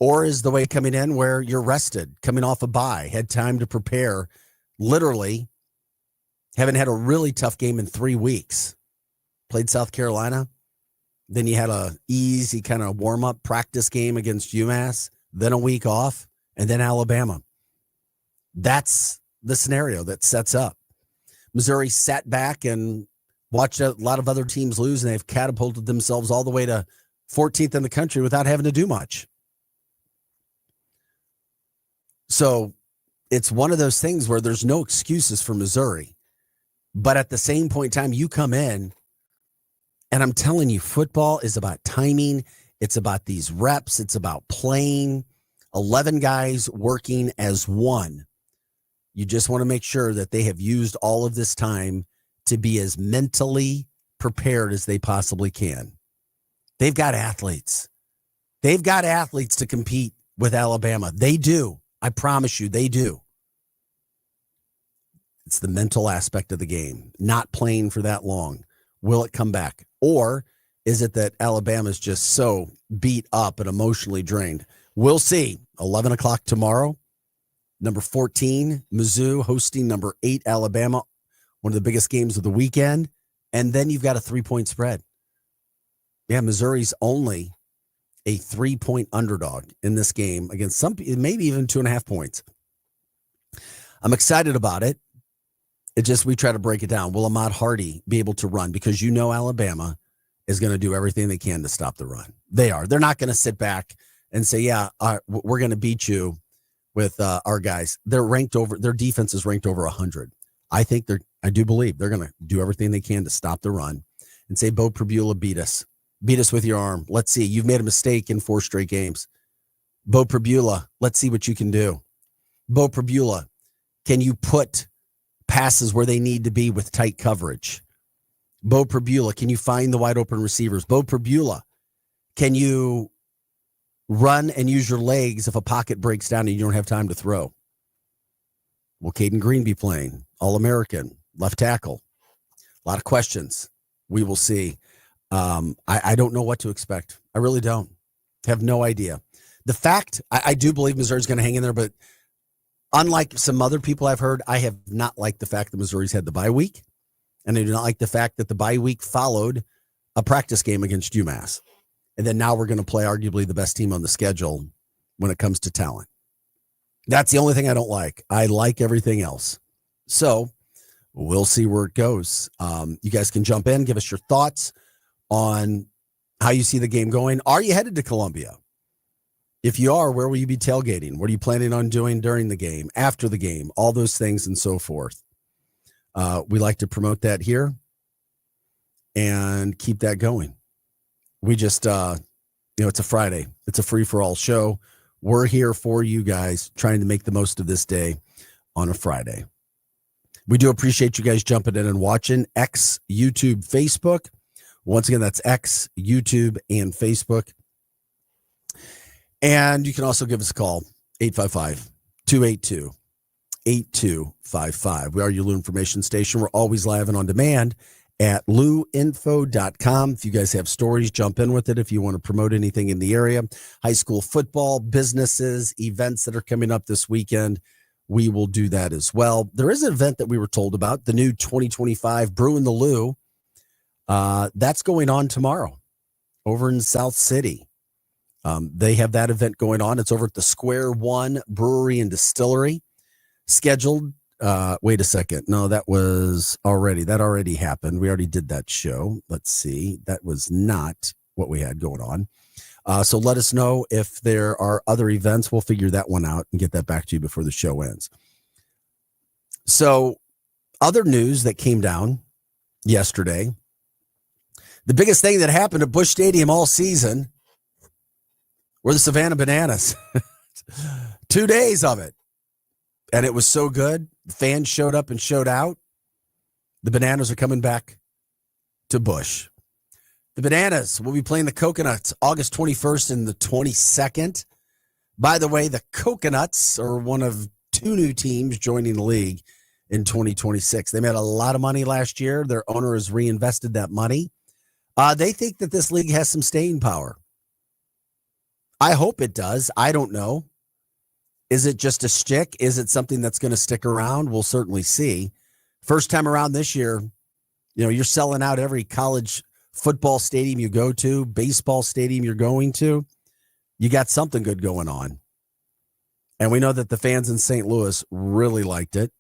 Or is the way coming in where you're rested, coming off a bye, had time to prepare, literally haven't had a really tough game in 3 weeks. Played South Carolina. Then you had a easy kind of warm-up practice game against UMass. Then a week off. And then Alabama. That's the scenario that sets up. Missouri sat back and watched a lot of other teams lose, and they've catapulted themselves all the way to 14th in the country without having to do much. So it's one of those things where there's no excuses for Missouri. But at the same point in time, you come in, and I'm telling you, football is about timing. It's about these reps. It's about playing. 11 guys working as one. You just want to make sure that they have used all of this time to be as mentally prepared as they possibly can. They've got athletes. They've got athletes to compete with Alabama. They do. I promise you, they do. It's the mental aspect of the game, not playing for that long. Will it come back? Or is it that Alabama's just so beat up and emotionally drained? We'll see. 11 o'clock tomorrow. Number 14, Mizzou hosting number 8, Alabama. One of the biggest games of the weekend. And then you've got a 3-point spread. Yeah, Missouri's only a 3-point underdog in this game against some, maybe even 2.5 points. I'm excited about it. It just, we try to break it down. Will Ahmad Hardy be able to run? Because you know Alabama is going to do everything they can to stop the run. They are. They're not going to sit back and say, yeah, we're going to beat you with our guys. They're ranked over, their defense is ranked over 100. I do believe they're going to do everything they can to stop the run and say, Bo Prabula, beat us with your arm. Let's see. You've made a mistake in 4 straight games. Bo Prabula, let's see what you can do. Bo Prabula, can you put passes where they need to be with tight coverage? Bo Prabula, can you find the wide open receivers? Bo Prabula, can you run and use your legs if a pocket breaks down and you don't have time to throw? Will Caden Green be playing? All-American, left tackle. A lot of questions. We will see. I don't know what to expect. I really don't. Have no idea. The fact, I do believe Missouri's going to hang in there, but unlike some other people I've heard, I have not liked the fact that Missouri's had the bye week, and I do not like the fact that the bye week followed a practice game against UMass. And then now we're going to play arguably the best team on the schedule when it comes to talent. That's the only thing I don't like. I like everything else. So we'll see where it goes. You guys can jump in, give us your thoughts on how you see the game going. Are you headed to Columbia? If you are, where will you be tailgating? What are you planning on doing during the game, after the game, all those things and so forth? We like to promote that here and keep that going. We just, it's a Friday. It's a free-for-all show. We're here for you guys, trying to make the most of this day on a Friday. We do appreciate you guys jumping in and watching. X, YouTube, Facebook. Once again, that's X, YouTube, and Facebook. And you can also give us a call, 855-282-8255. We are your Lou Information Station. We're always live and on demand at louinfo.com. If you guys have stories, jump in with it. If you want to promote anything in the area, high school football, businesses, events that are coming up this weekend, we will do that as well. There is an event that we were told about, the new 2025 Brew in the Lou. That's going on tomorrow over in South City. They have that event going on. It's over at the Square One Brewery and Distillery. Scheduled. Wait a second. No, that already happened. We already did that show. Let's see. That was not what we had going on. So let us know if there are other events. We'll figure that one out and get that back to you before the show ends. So other news that came down yesterday, the biggest thing that happened at Busch Stadium all season were the Savannah Bananas. 2 days of it. And it was so good. The fans showed up and showed out. The Bananas are coming back to Busch. The Bananas will be playing the Coconuts August 21st and the 22nd. By the way, the Coconuts are one of two new teams joining the league in 2026. They made a lot of money last year. Their owner has reinvested that money. They think that this league has some staying power. I hope it does. I don't know. Is it just a shtick? Is it something that's going to stick around? We'll certainly see. First time around this year, you're selling out every college football stadium you go to, baseball stadium you're going to. You got something good going on. And we know that the fans in St. Louis really liked it.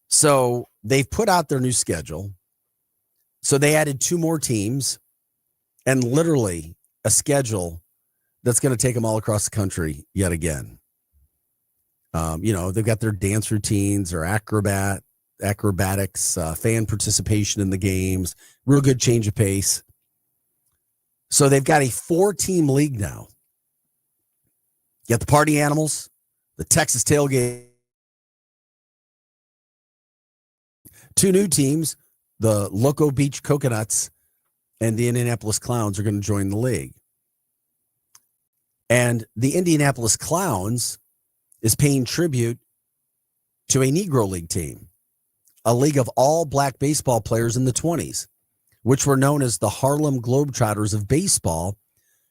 So they've put out their new schedule. So they added 2 more teams and literally a schedule that's going to take them all across the country yet again. They've got their dance routines, their acrobatics, fan participation in the games, real good change of pace. So they've got a 4-team league now. You got the Party Animals, the Texas Tailgate. 2 new teams, the Loco Beach Coconuts and the Indianapolis Clowns, are going to join the league. And the Indianapolis Clowns is paying tribute to a Negro League team, a league of all black baseball players in the 20s, which were known as the Harlem Globetrotters of baseball.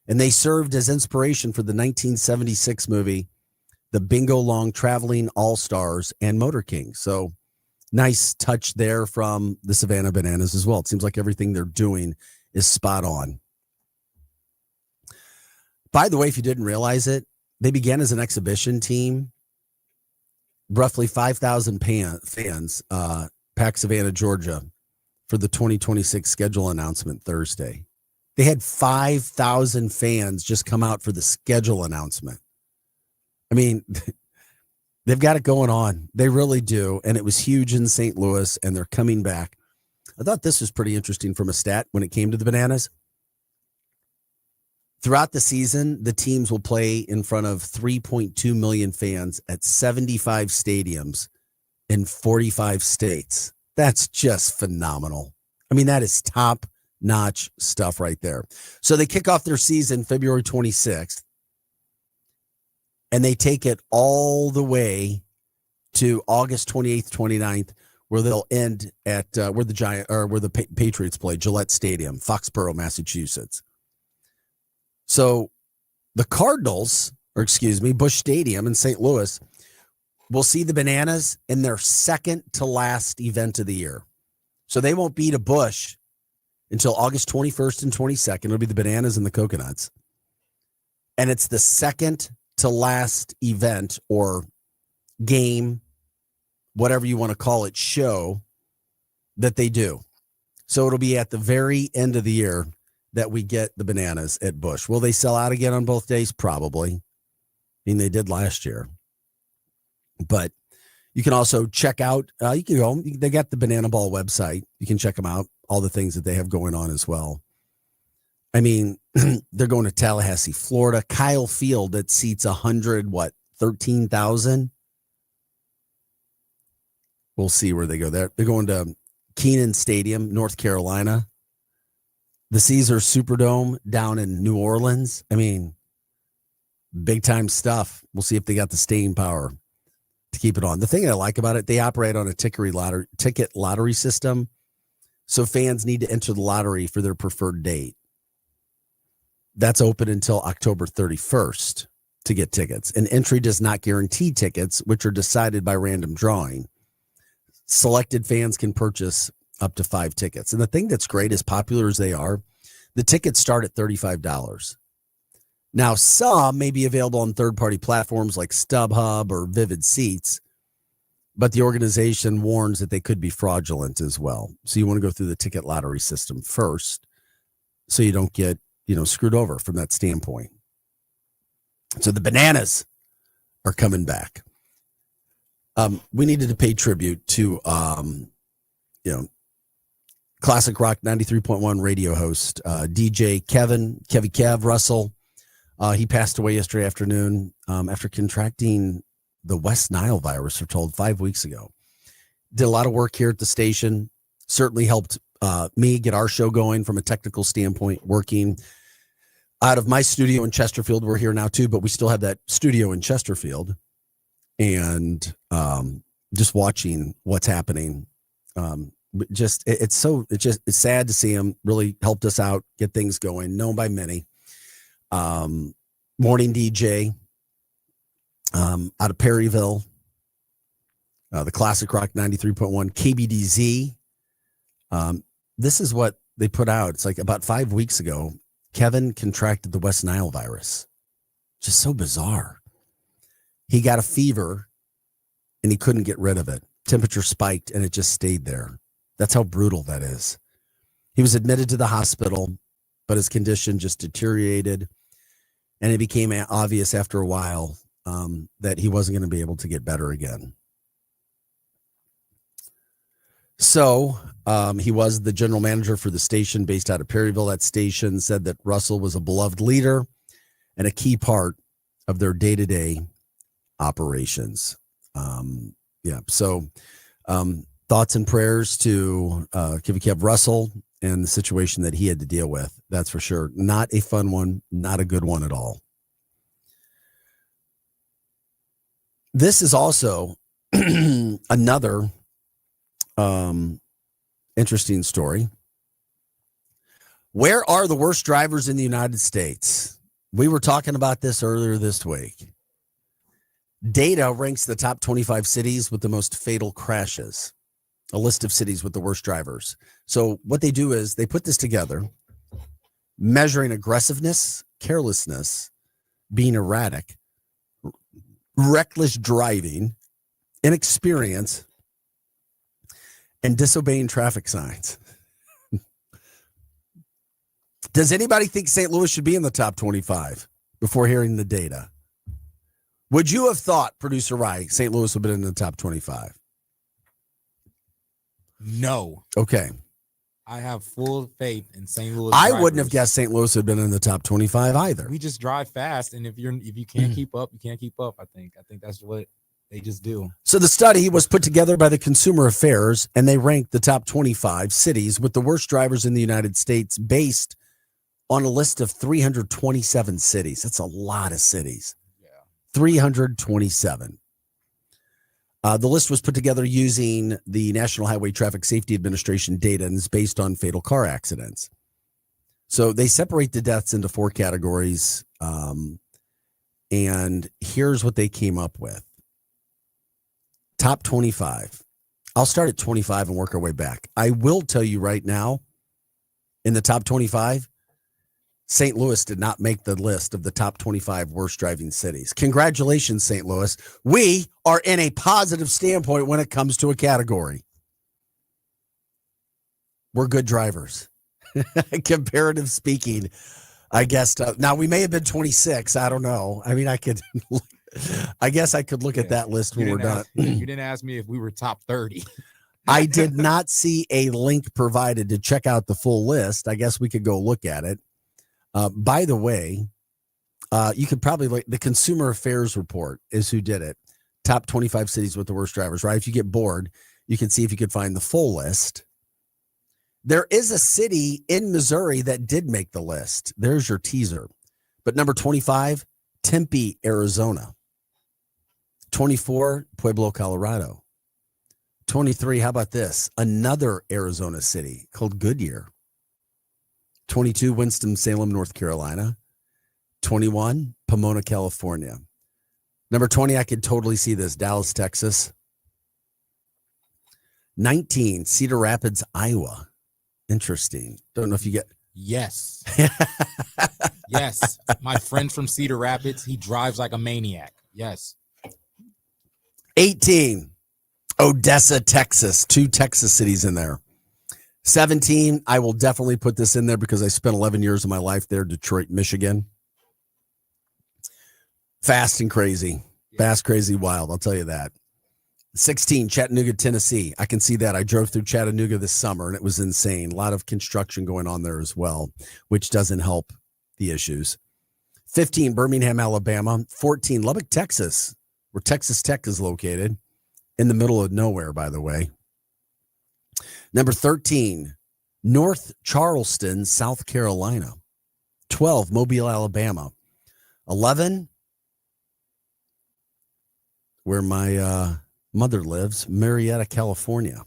And they served as inspiration for the 1976 movie, The Bingo Long Traveling All-Stars and Motor King. So nice touch there from the Savannah Bananas as well. It seems like everything they're doing is spot on. By the way, if you didn't realize it, they began as an exhibition team. Roughly 5,000 fans, packed Savannah, Georgia, for the 2026 schedule announcement Thursday. They had 5,000 fans just come out for the schedule announcement. I mean, they've got it going on. They really do. And it was huge in St. Louis, and they're coming back. I thought this was pretty interesting from a stat when it came to the Bananas. Throughout the season, the teams will play in front of 3.2 million fans at 75 stadiums in 45 states. That's just phenomenal. I mean, that is top-notch stuff right there. So they kick off their season February 26th, and they take it all the way to August 28th, 29th, where they'll end at where the Patriots play, Gillette Stadium, Foxborough, Massachusetts. So the Cardinals, Busch Stadium in St. Louis, will see the Bananas in their second to last event of the year. So they won't be to Busch until August 21st and 22nd. It'll be the Bananas and the Coconuts. And it's the second to last event or game, whatever you want to call it, show that they do. So it'll be at the very end of the year that we get the bananas at Busch. Will they sell out again on both days? Probably. I mean, they did last year. But you can also check out, you can go, they got the Banana Ball website. You can check them out, all the things that they have going on as well. I mean, they're going to Tallahassee, Florida. Kyle Field that seats 13,000. We'll see where they go there. They're going to Kenan Stadium, North Carolina. The Caesars Superdome down in New Orleans. I mean, big time stuff. We'll see if they got the staying power to keep it on. The thing I like about it, they operate on a ticket lottery system. So fans need to enter the lottery for their preferred date. That's open until October 31st to get tickets. An entry does not guarantee tickets, which are decided by random drawing. Selected fans can purchase up to 5 tickets. And the thing that's great, as popular as they are, the tickets start at $35. Now, some may be available on third-party platforms like StubHub or Vivid Seats, but the organization warns that they could be fraudulent as well. So you want to go through the ticket lottery system first so you don't get screwed over from that standpoint. So the bananas are coming back. We needed to pay tribute to, classic rock 93.1 radio host, DJ Kevin Kev Russell. He passed away yesterday afternoon after contracting the West Nile virus, we're told, 5 weeks ago. Did a lot of work here at the station, certainly helped me get our show going from a technical standpoint, working out of my studio in Chesterfield. We're here now too, but we still have that studio in Chesterfield, and just watching what's happening. It's sad to see him. Really helped us out, get things going, known by many. Morning DJ out of Perryville, the classic rock 93.1 KBDZ. This is what they put out. It's like about 5 weeks ago, Kevin contracted the West Nile virus. Just so bizarre. He got a fever and he couldn't get rid of it. Temperature spiked and it just stayed there. That's how brutal that is. He was admitted to the hospital, but his condition just deteriorated. And it became obvious after a while that he wasn't going to be able to get better again. So he was the general manager for the station based out of Perryville. That station said that Russell was a beloved leader and a key part of their day-to-day operations. So thoughts and prayers to Kev Russell and the situation that he had to deal with. That's for sure. Not a fun one, not a good one at all. This is also another interesting story. Where are the worst drivers in the United States? We were talking about this earlier this week. Data ranks the top 25 cities with the most fatal crashes, a list of cities with the worst drivers. So what they do is they put this together, measuring aggressiveness, carelessness, being erratic, reckless driving, inexperience, and disobeying traffic signs. Does anybody think St. Louis should be in the top 25 before hearing the data? Would you have thought, Producer Rye, St. Louis would have been in the top 25? No. Okay. I have full faith in St. Louis. I wouldn't have guessed St. Louis would have been in the top 25 either. We just drive fast, and if you can't keep up, you can't keep up. I think that's what they just do. So the study was put together by the Consumer Affairs, and they ranked the top 25 cities with the worst drivers in the United States based on a list of 327 cities. That's a lot of cities. Yeah. 327. The list was put together using the National Highway Traffic Safety Administration data and is based on fatal car accidents. So they separate the deaths into 4 categories. And here's what they came up with. Top 25. I'll start at 25 and work our way back. I will tell you right now, in the top 25, St. Louis did not make the list of the top 25 worst driving cities. Congratulations, St. Louis. We are in a positive standpoint when it comes to a category. We're good drivers. Comparative speaking, I guess. Now we may have been 26. I don't know. I mean, I could. I guess I could look at that list when we're done. You didn't ask me if we were top 30. I did not see a link provided to check out the full list. I guess we could go look at it. By the way, you could probably look. The Consumer Affairs Report is who did it. Top 25 cities with the worst drivers, right? If you get bored, you can see if you could find the full list. There is a city in Missouri that did make the list. There's your teaser. But number 25, Tempe, Arizona. 24, Pueblo, Colorado. 23, how about this? Another Arizona city called Goodyear. 22, Winston-Salem, North Carolina. 21, Pomona, California. Number 20, I could totally see this, Dallas, Texas. 19, Cedar Rapids, Iowa. Interesting. Don't know if you get. Yes. Yes. My friend from Cedar Rapids, he drives like a maniac. Yes. 18, Odessa, Texas. 2 Texas cities in there. 17, I will definitely put this in there because I spent 11 years of my life there, Detroit, Michigan. Fast and crazy. Fast, crazy, wild. I'll tell you that. 16, Chattanooga, Tennessee. I can see that. I drove through Chattanooga this summer, and it was insane. A lot of construction going on there as well, which doesn't help the issues. 15, Birmingham, Alabama. 14, Lubbock, Texas, where Texas Tech is located, in the middle of nowhere, by the way. Number 13, North Charleston, South Carolina. 12, Mobile, Alabama. 11, where my mother lives, Marietta, California.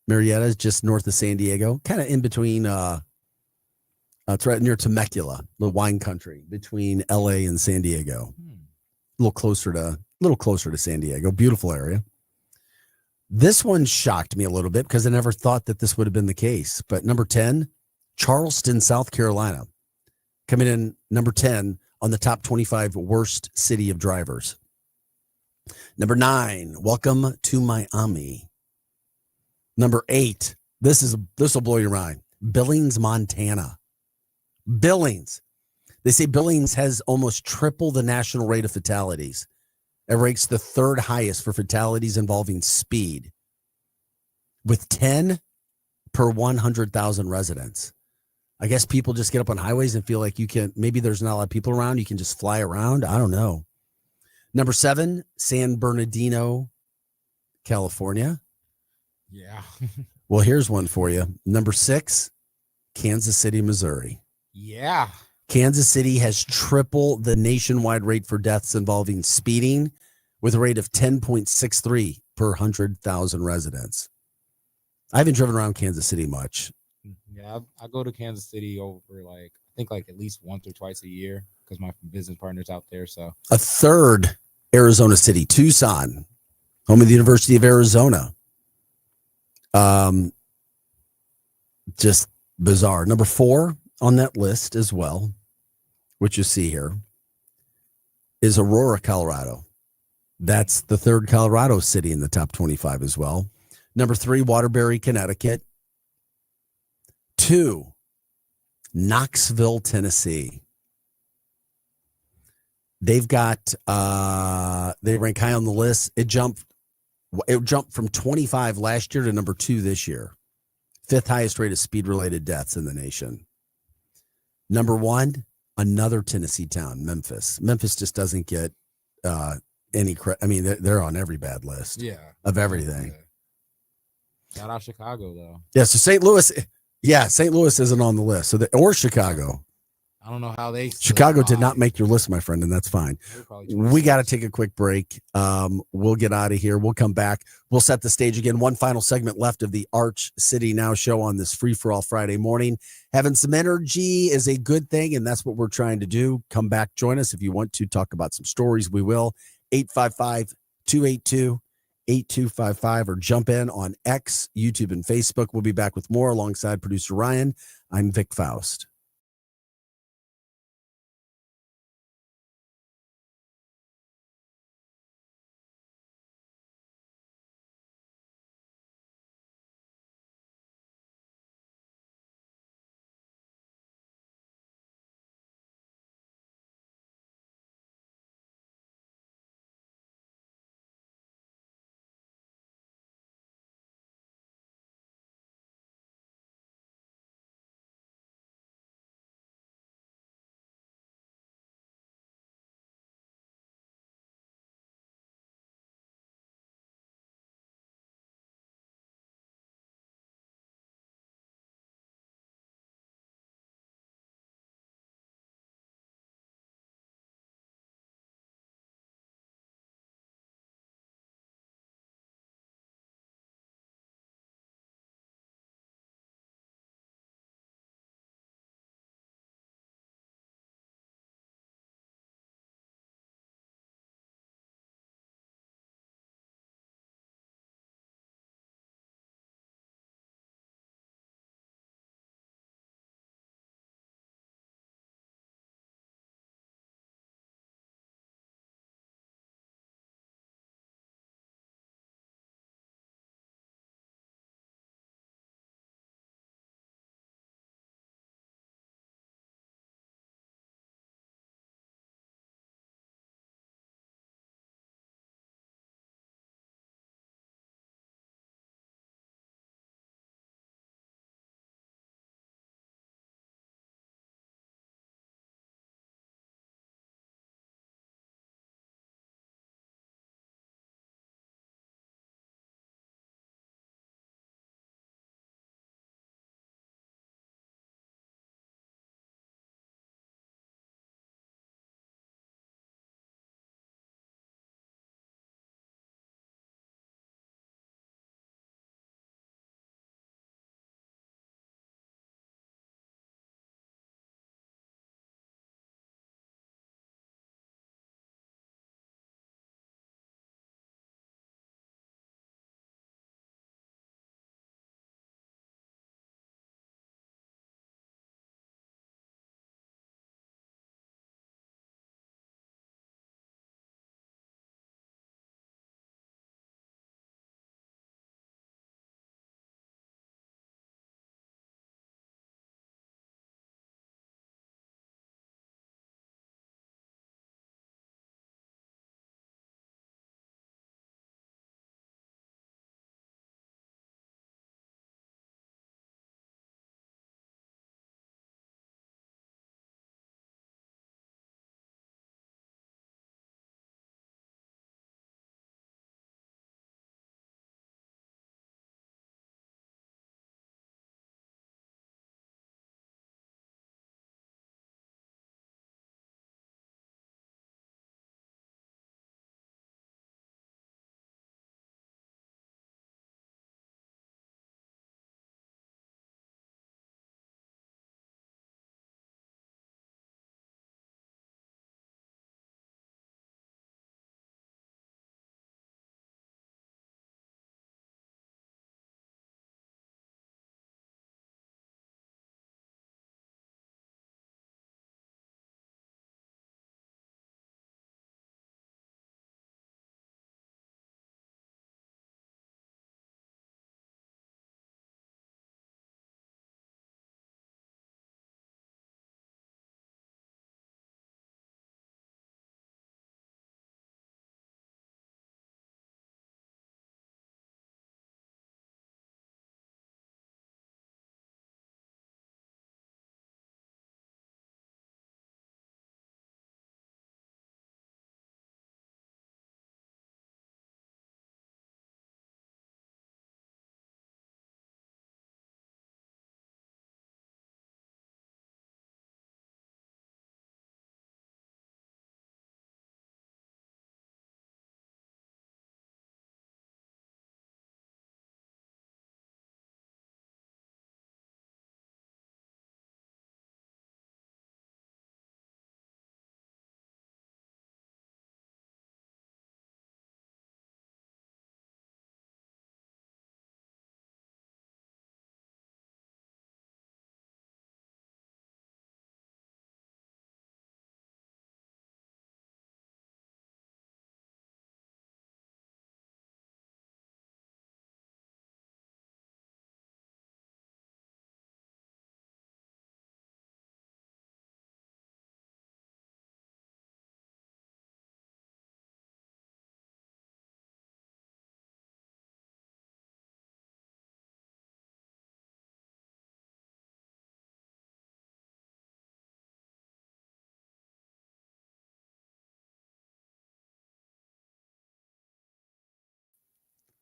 Marietta is just north of San Diego, kind of in between. It's right near Temecula, the wine country between LA and San Diego. A little closer to San Diego. Beautiful area. This one shocked me a little bit because I never thought that this would have been the case. But number 10, Charleston, South Carolina, coming in number 10 on the top 25 worst city of drivers. Number 9, welcome to Miami. Number 8, this will blow your mind. Billings, Montana. Billings. They say Billings has almost triple the national rate of fatalities. It ranks the 3rd highest for fatalities involving speed, with 10 per 100,000 residents. I guess people just get up on highways and feel like maybe there's not a lot of people around. You can just fly around. I don't know. Number 7, San Bernardino, California. Yeah. Well, here's one for you. Number 6, Kansas City, Missouri. Yeah. Kansas City has triple the nationwide rate for deaths involving speeding, with a rate of 10.63 per 100,000 residents. I haven't driven around Kansas City much. Yeah, I go to Kansas City over I think at least once or twice a year because my business partner's out there. So a 3rd, Arizona City, Tucson, home of the University of Arizona. Just bizarre. Number 4 on that list as well, which you see here, is Aurora, Colorado. That's the 3rd Colorado city in the top 25 as well. Number 3, Waterbury, Connecticut. 2, Knoxville, Tennessee. They've got they rank high on the list. It jumped from 25 last year to number 2 this year. 5th highest rate of speed-related deaths in the nation. Number 1, another Tennessee town, Memphis. Memphis just doesn't get any credit. I mean, they're on every bad list of everything. Yeah. Shout out Chicago, though. Yeah, so St. Louis, St. Louis isn't on the list. Or Chicago. I don't know how they. Chicago did not make your list, my friend, and that's fine. We got to take a quick break. We'll get out of here. We'll come back. We'll set the stage again. One final segment left of the Arch City Now show on this free-for-all Friday morning. Having some energy is a good thing, and that's what we're trying to do. Come back, join us if you want to talk about some stories. We will. 855-282-8255 or jump in on X, YouTube, and Facebook. We'll be back with more alongside producer Ryan. I'm Vic Faust.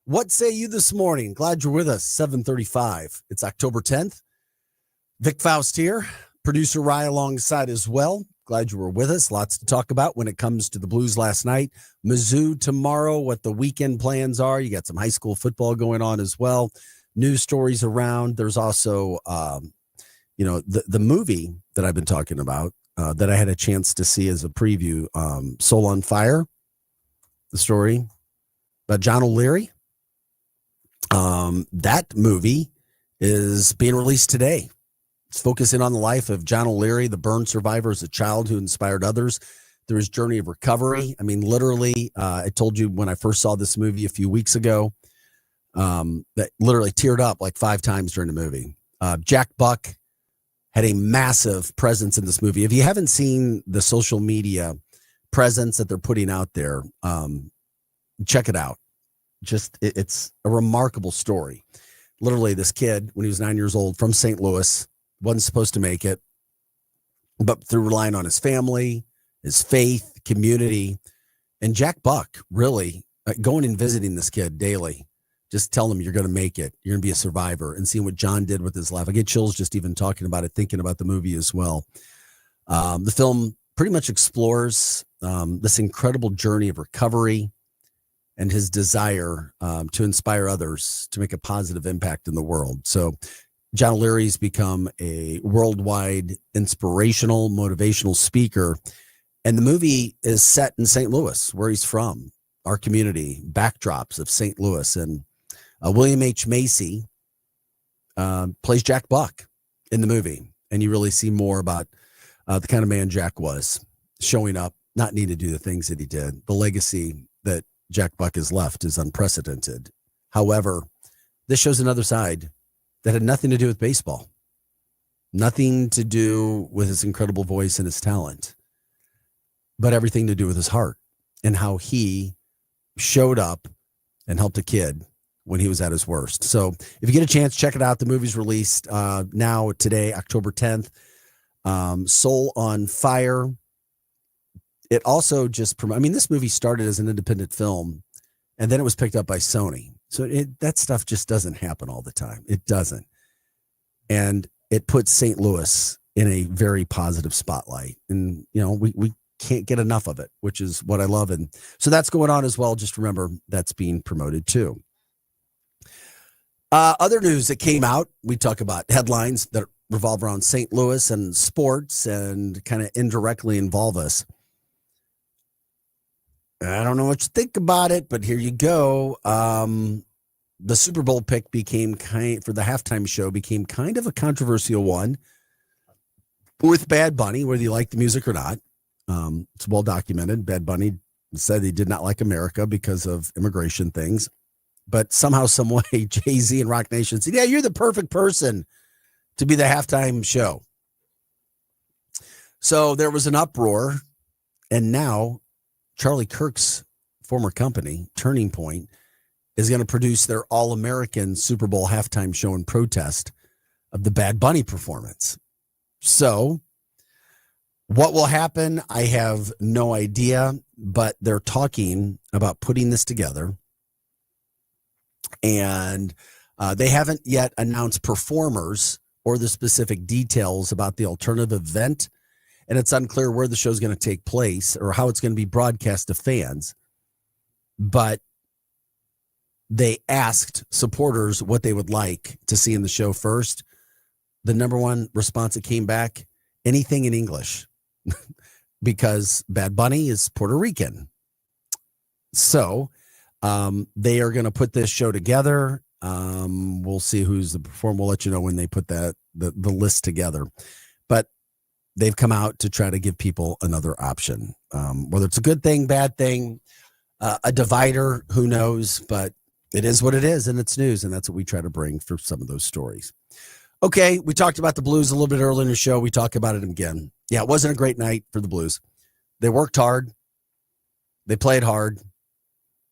What say you this morning? Glad you're with us. 7:35. It's October 10th. Vic Faust here. Producer Rye alongside as well. Glad you were with us. Lots to talk about when it comes to the Blues last night. Mizzou tomorrow, what the weekend plans are. You got some high school football going on as well. News stories around. There's also, the movie that I've been talking about that I had a chance to see as a preview, Soul on Fire, the story about John O'Leary. That movie is being released today. It's focusing on the life of John O'Leary, the burn survivor as a child who inspired others through his journey of recovery. I mean, literally, I told you when I first saw this movie a few weeks ago, that literally teared up like 5 times during the movie. Jack Buck had a massive presence in this movie. If you haven't seen the social media presence that they're putting out there, check it out. It's a remarkable story. Literally, this kid, when he was 9 years old, from St. Louis, wasn't supposed to make it, but through relying on his family, his faith, community, and Jack Buck really going and visiting this kid daily, just tell him you're going to make it. You're going to be a survivor, and seeing what John did with his life. I get chills just even talking about it, thinking about the movie as well. The film pretty much explores this incredible journey of recovery and his desire to inspire others to make a positive impact in the world. So John O'Leary's become a worldwide inspirational, motivational speaker. And the movie is set in St. Louis, where he's from, our community, backdrops of St. Louis. And William H. Macy plays Jack Buck in the movie. And you really see more about the kind of man Jack was, showing up, not needing to do the things that he did. The legacy that Jack Buck has left is unprecedented. However, this shows another side that had nothing to do with baseball, nothing to do with his incredible voice and his talent, but everything to do with his heart and how he showed up and helped a kid when he was at his worst. So if you get a chance, check it out. The movie's released now today, October 10th. Soul on Fire. It also just this movie started as an independent film, and then it was picked up by Sony. So that stuff just doesn't happen all the time. It doesn't. And it puts St. Louis in a very positive spotlight. And, we can't get enough of it, which is what I love. And so that's going on as well. Just remember that's being promoted too. Other news that came out, we talk about headlines that revolve around St. Louis and sports and kind of indirectly involve us. I don't know what you think about it, but here you go. The Super Bowl pick for the halftime show became kind of a controversial one with Bad Bunny, whether you like the music or not. It's well documented. Bad Bunny said he did not like America because of immigration things, but somehow, some way, Jay-Z and Rock Nation said, "Yeah, you're the perfect person to be the halftime show." So there was an uproar, and now Charlie Kirk's former company, Turning Point, is going to produce their All-American Super Bowl halftime show in protest of the Bad Bunny performance. So what will happen, I have no idea, but they're talking about putting this together. And they haven't yet announced performers or the specific details about the alternative event. And it's unclear where the show is going to take place or how it's going to be broadcast to fans. But they asked supporters what they would like to see in the show first. The number one response that came back, anything in English, because Bad Bunny is Puerto Rican. So they are going to put this show together. We'll see who's the performer. We'll let you know when they put the list together. But they've come out to try to give people another option. Whether it's a good thing, bad thing, a divider, who knows? But it is what it is, and it's news, and that's what we try to bring for some of those stories. Okay, we talked about the Blues a little bit earlier in the show. We talk about it again. Yeah, it wasn't a great night for the Blues. They worked hard. They played hard.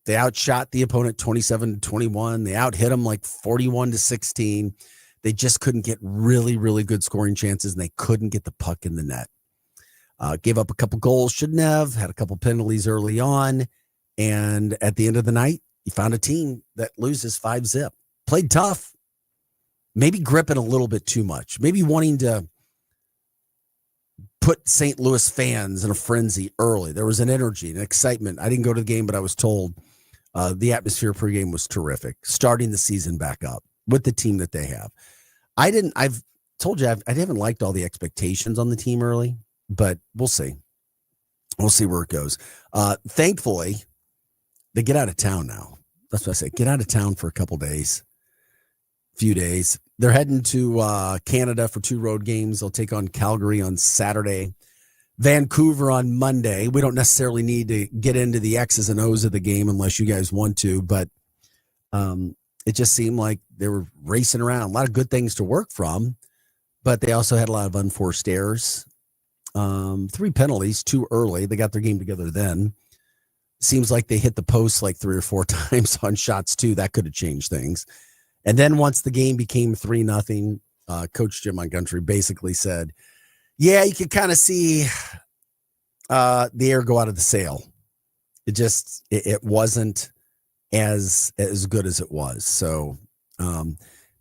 They outshot the opponent 27-21. They outhit them like 41-16. They just couldn't get really, really good scoring chances, and they couldn't get the puck in the net. Gave up a couple goals, shouldn't have, had a couple penalties early on. And at the end of the night, you found a team that loses 5-0. Played tough. Maybe gripping a little bit too much. Maybe wanting to put St. Louis fans in a frenzy early. There was an energy, an excitement. I didn't go to the game, but I was told the atmosphere pregame was terrific. Starting the season back up with the team that they have. I've told you I haven't liked all the expectations on the team early, but we'll see. We'll see where it goes. Thankfully, they get out of town now. That's what I say. Get out of town for a couple days, few days. They're heading to Canada for 2 road games. They'll take on Calgary on Saturday, Vancouver on Monday. We don't necessarily need to get into the X's and O's of the game unless you guys want to, but it just seemed like they were racing around. A lot of good things to work from, but they also had a lot of unforced errors. 3 penalties too early. They got their game together then. Seems like they hit the post like 3 or 4 times on shots too. That could have changed things. And then once the game became 3-0, Coach Jim Montgomery basically said, yeah, you could kind of see the air go out of the sail. It wasn't as good as it was. So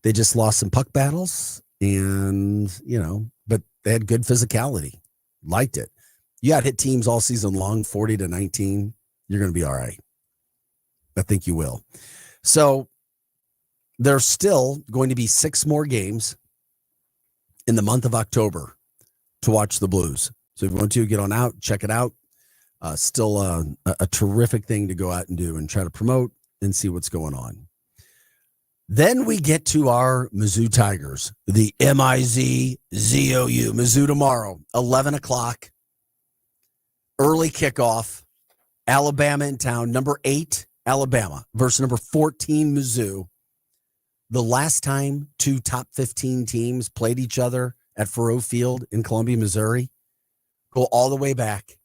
they just lost some puck battles and, but they had good physicality. Liked it. You got hit teams all season long, 40-19. You're going to be all right. I think you will. So there's still going to be 6 more games in the month of October to watch the Blues. So if you want to get on out, check it out. Still a terrific thing to go out and do and try to promote and see what's going on. Then we get to our Mizzou Tigers, the Mizzou, Mizzou tomorrow, 11 o'clock, early kickoff, Alabama in town, number 8, Alabama versus number 14, Mizzou. The last time 2 top 15 teams played each other at Faurot Field in Columbia, Missouri, go all the way back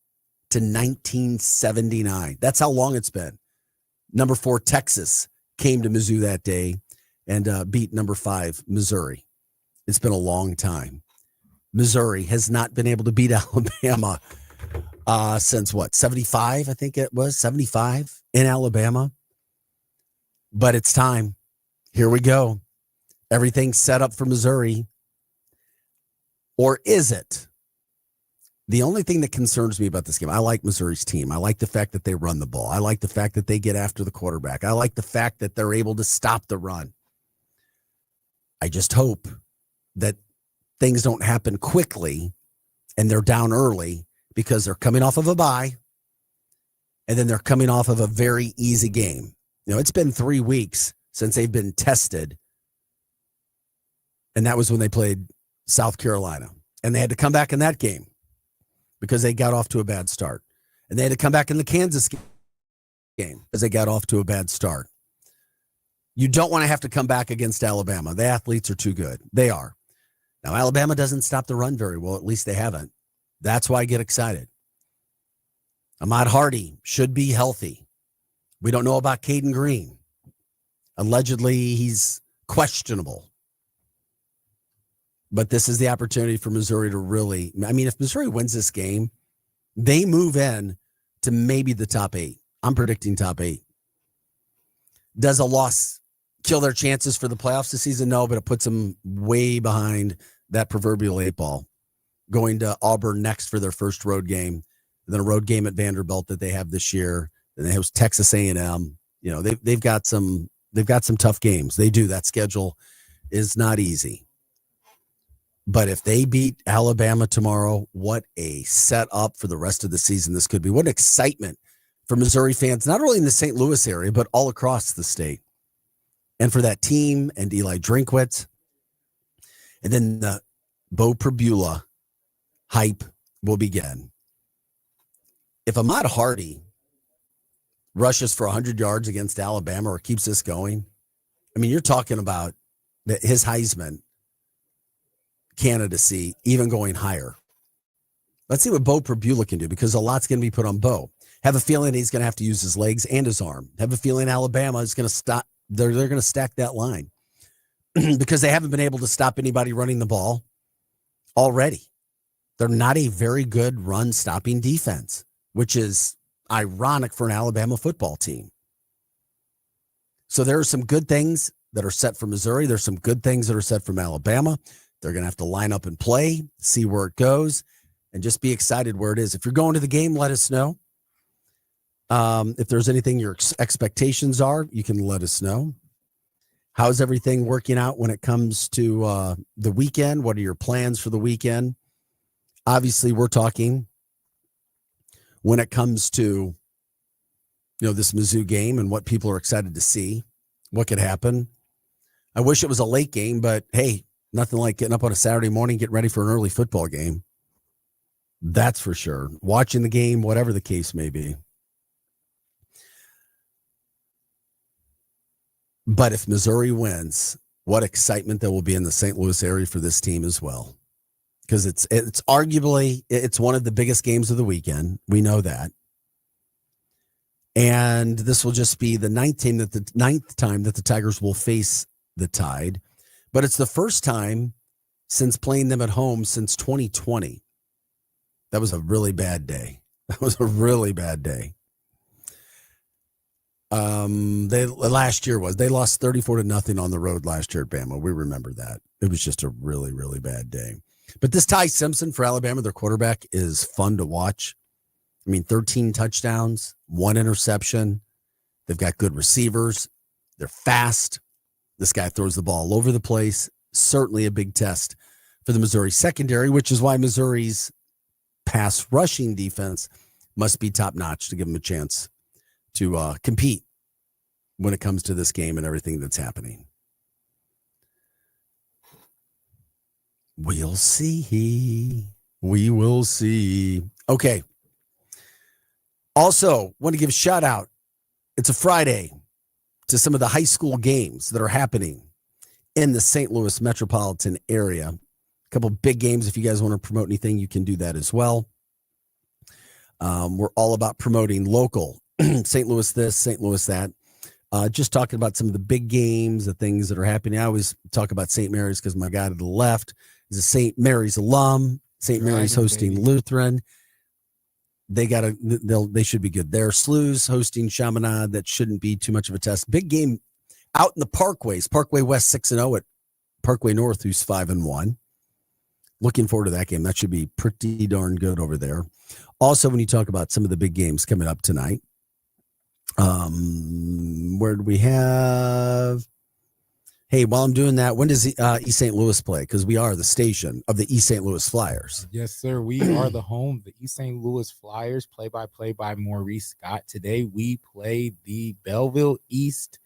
to 1979. That's how long it's been. Number 4, Texas, came to Mizzou that day and beat number 5, Missouri. It's been a long time. Missouri has not been able to beat Alabama since what, 75? I think it was 75 in Alabama. But it's time. Here we go. Everything's set up for Missouri. Or is it? The only thing that concerns me about this game, I like Missouri's team. I like the fact that they run the ball. I like the fact that they get after the quarterback. I like the fact that they're able to stop the run. I just hope that things don't happen quickly and they're down early because they're coming off of a bye and then they're coming off of a very easy game. It's been 3 weeks since they've been tested, and that was when they played South Carolina, and they had to come back in that game because they got off to a bad start, and they had to come back in the Kansas game because they got off to a bad start. You don't want to have to come back against Alabama. The athletes are too good. They are. Now, Alabama doesn't stop the run very well. At least they haven't. That's why I get excited. Ahmad Hardy should be healthy. We don't know about Caden Green. Allegedly, he's questionable. But this is the opportunity for Missouri to really, if Missouri wins this game, they move in to maybe the top 8. I'm predicting top 8. Does a loss kill their chances for the playoffs this season? No, but it puts them way behind that proverbial 8 ball. Going to Auburn next for their first road game, and then a road game at Vanderbilt that they have this year. And they host Texas A&M. They've got some tough games. They do. That schedule is not easy. But if they beat Alabama tomorrow, what a setup for the rest of the season this could be. What an excitement for Missouri fans, not only in the St. Louis area, but all across the state. And for that team and Eli Drinkwitz. And then the Bo Pribula hype will begin. If Ahmad Hardy rushes for 100 yards against Alabama or keeps this going, you're talking about his Heisman candidacy even going higher. Let's see what Bo Pribula can do, because a lot's going to be put on Bo. Have a feeling he's going to have to use his legs and his arm. Have a feeling Alabama is going to stop. They're going to stack that line because they haven't been able to stop anybody running the ball already. They're not a very good run stopping defense, which is ironic for an Alabama football team. So there are some good things that are set for Missouri. There's some good things that are set from Alabama. They're going to have to line up and play, see where it goes, and just be excited where it is. If you're going to the game, let us know. If there's anything your expectations are, you can let us know. How's everything working out when it comes to the weekend? What are your plans for the weekend? Obviously, we're talking when it comes to this Mizzou game and what people are excited to see, what could happen. I wish it was a late game, but hey, nothing like getting up on a Saturday morning, getting ready for an early football game. That's for sure. Watching the game, whatever the case may be. But if Missouri wins, what excitement there will be in the St. Louis area for this team as well. Because it's arguably, it's one of the biggest games of the weekend. We know that. And this will just be the ninth time that the Tigers will face the Tide. But it's the first time since playing them at home since 2020. That was a really bad day. They lost 34-0 on the road last year at Bama. We remember that. It was just a really, really bad day. But this Ty Simpson for Alabama, their quarterback, is fun to watch. 13 touchdowns, 1 interception. They've got good receivers. They're fast. This guy throws the ball all over the place. Certainly a big test for the Missouri secondary, which is why Missouri's pass rushing defense must be top-notch to give them a chance to compete when it comes to this game and everything that's happening. We'll see. We will see. Okay. Also, want to give a shout out. It's a Friday to some of the high school games that are happening in the St. Louis metropolitan area. A couple big games. If you guys want to promote anything, you can do that as well. We're all about promoting local. St. Louis this, St. Louis that. Just talking about some of the big games, the things that are happening. I always talk about St. Mary's because my guy to the left is a St. Mary's alum. St. Mary's hosting baby. Lutheran. They should be good there. SLU's hosting Chaminade. That shouldn't be too much of a test. Big game out in the Parkways. Parkway West 6-0 at Parkway North, who's 5-1. Looking forward to that game. That should be pretty darn good over there. Also, when you talk about some of the big games coming up tonight, where do we have? Hey, while I'm doing that, when does East St. Louis play? Because we are the station of the East St. Louis Flyers. Yes, sir. We are the home of the East St. Louis Flyers. Play-by-play by Maurice Scott. Today we play the Belleville East.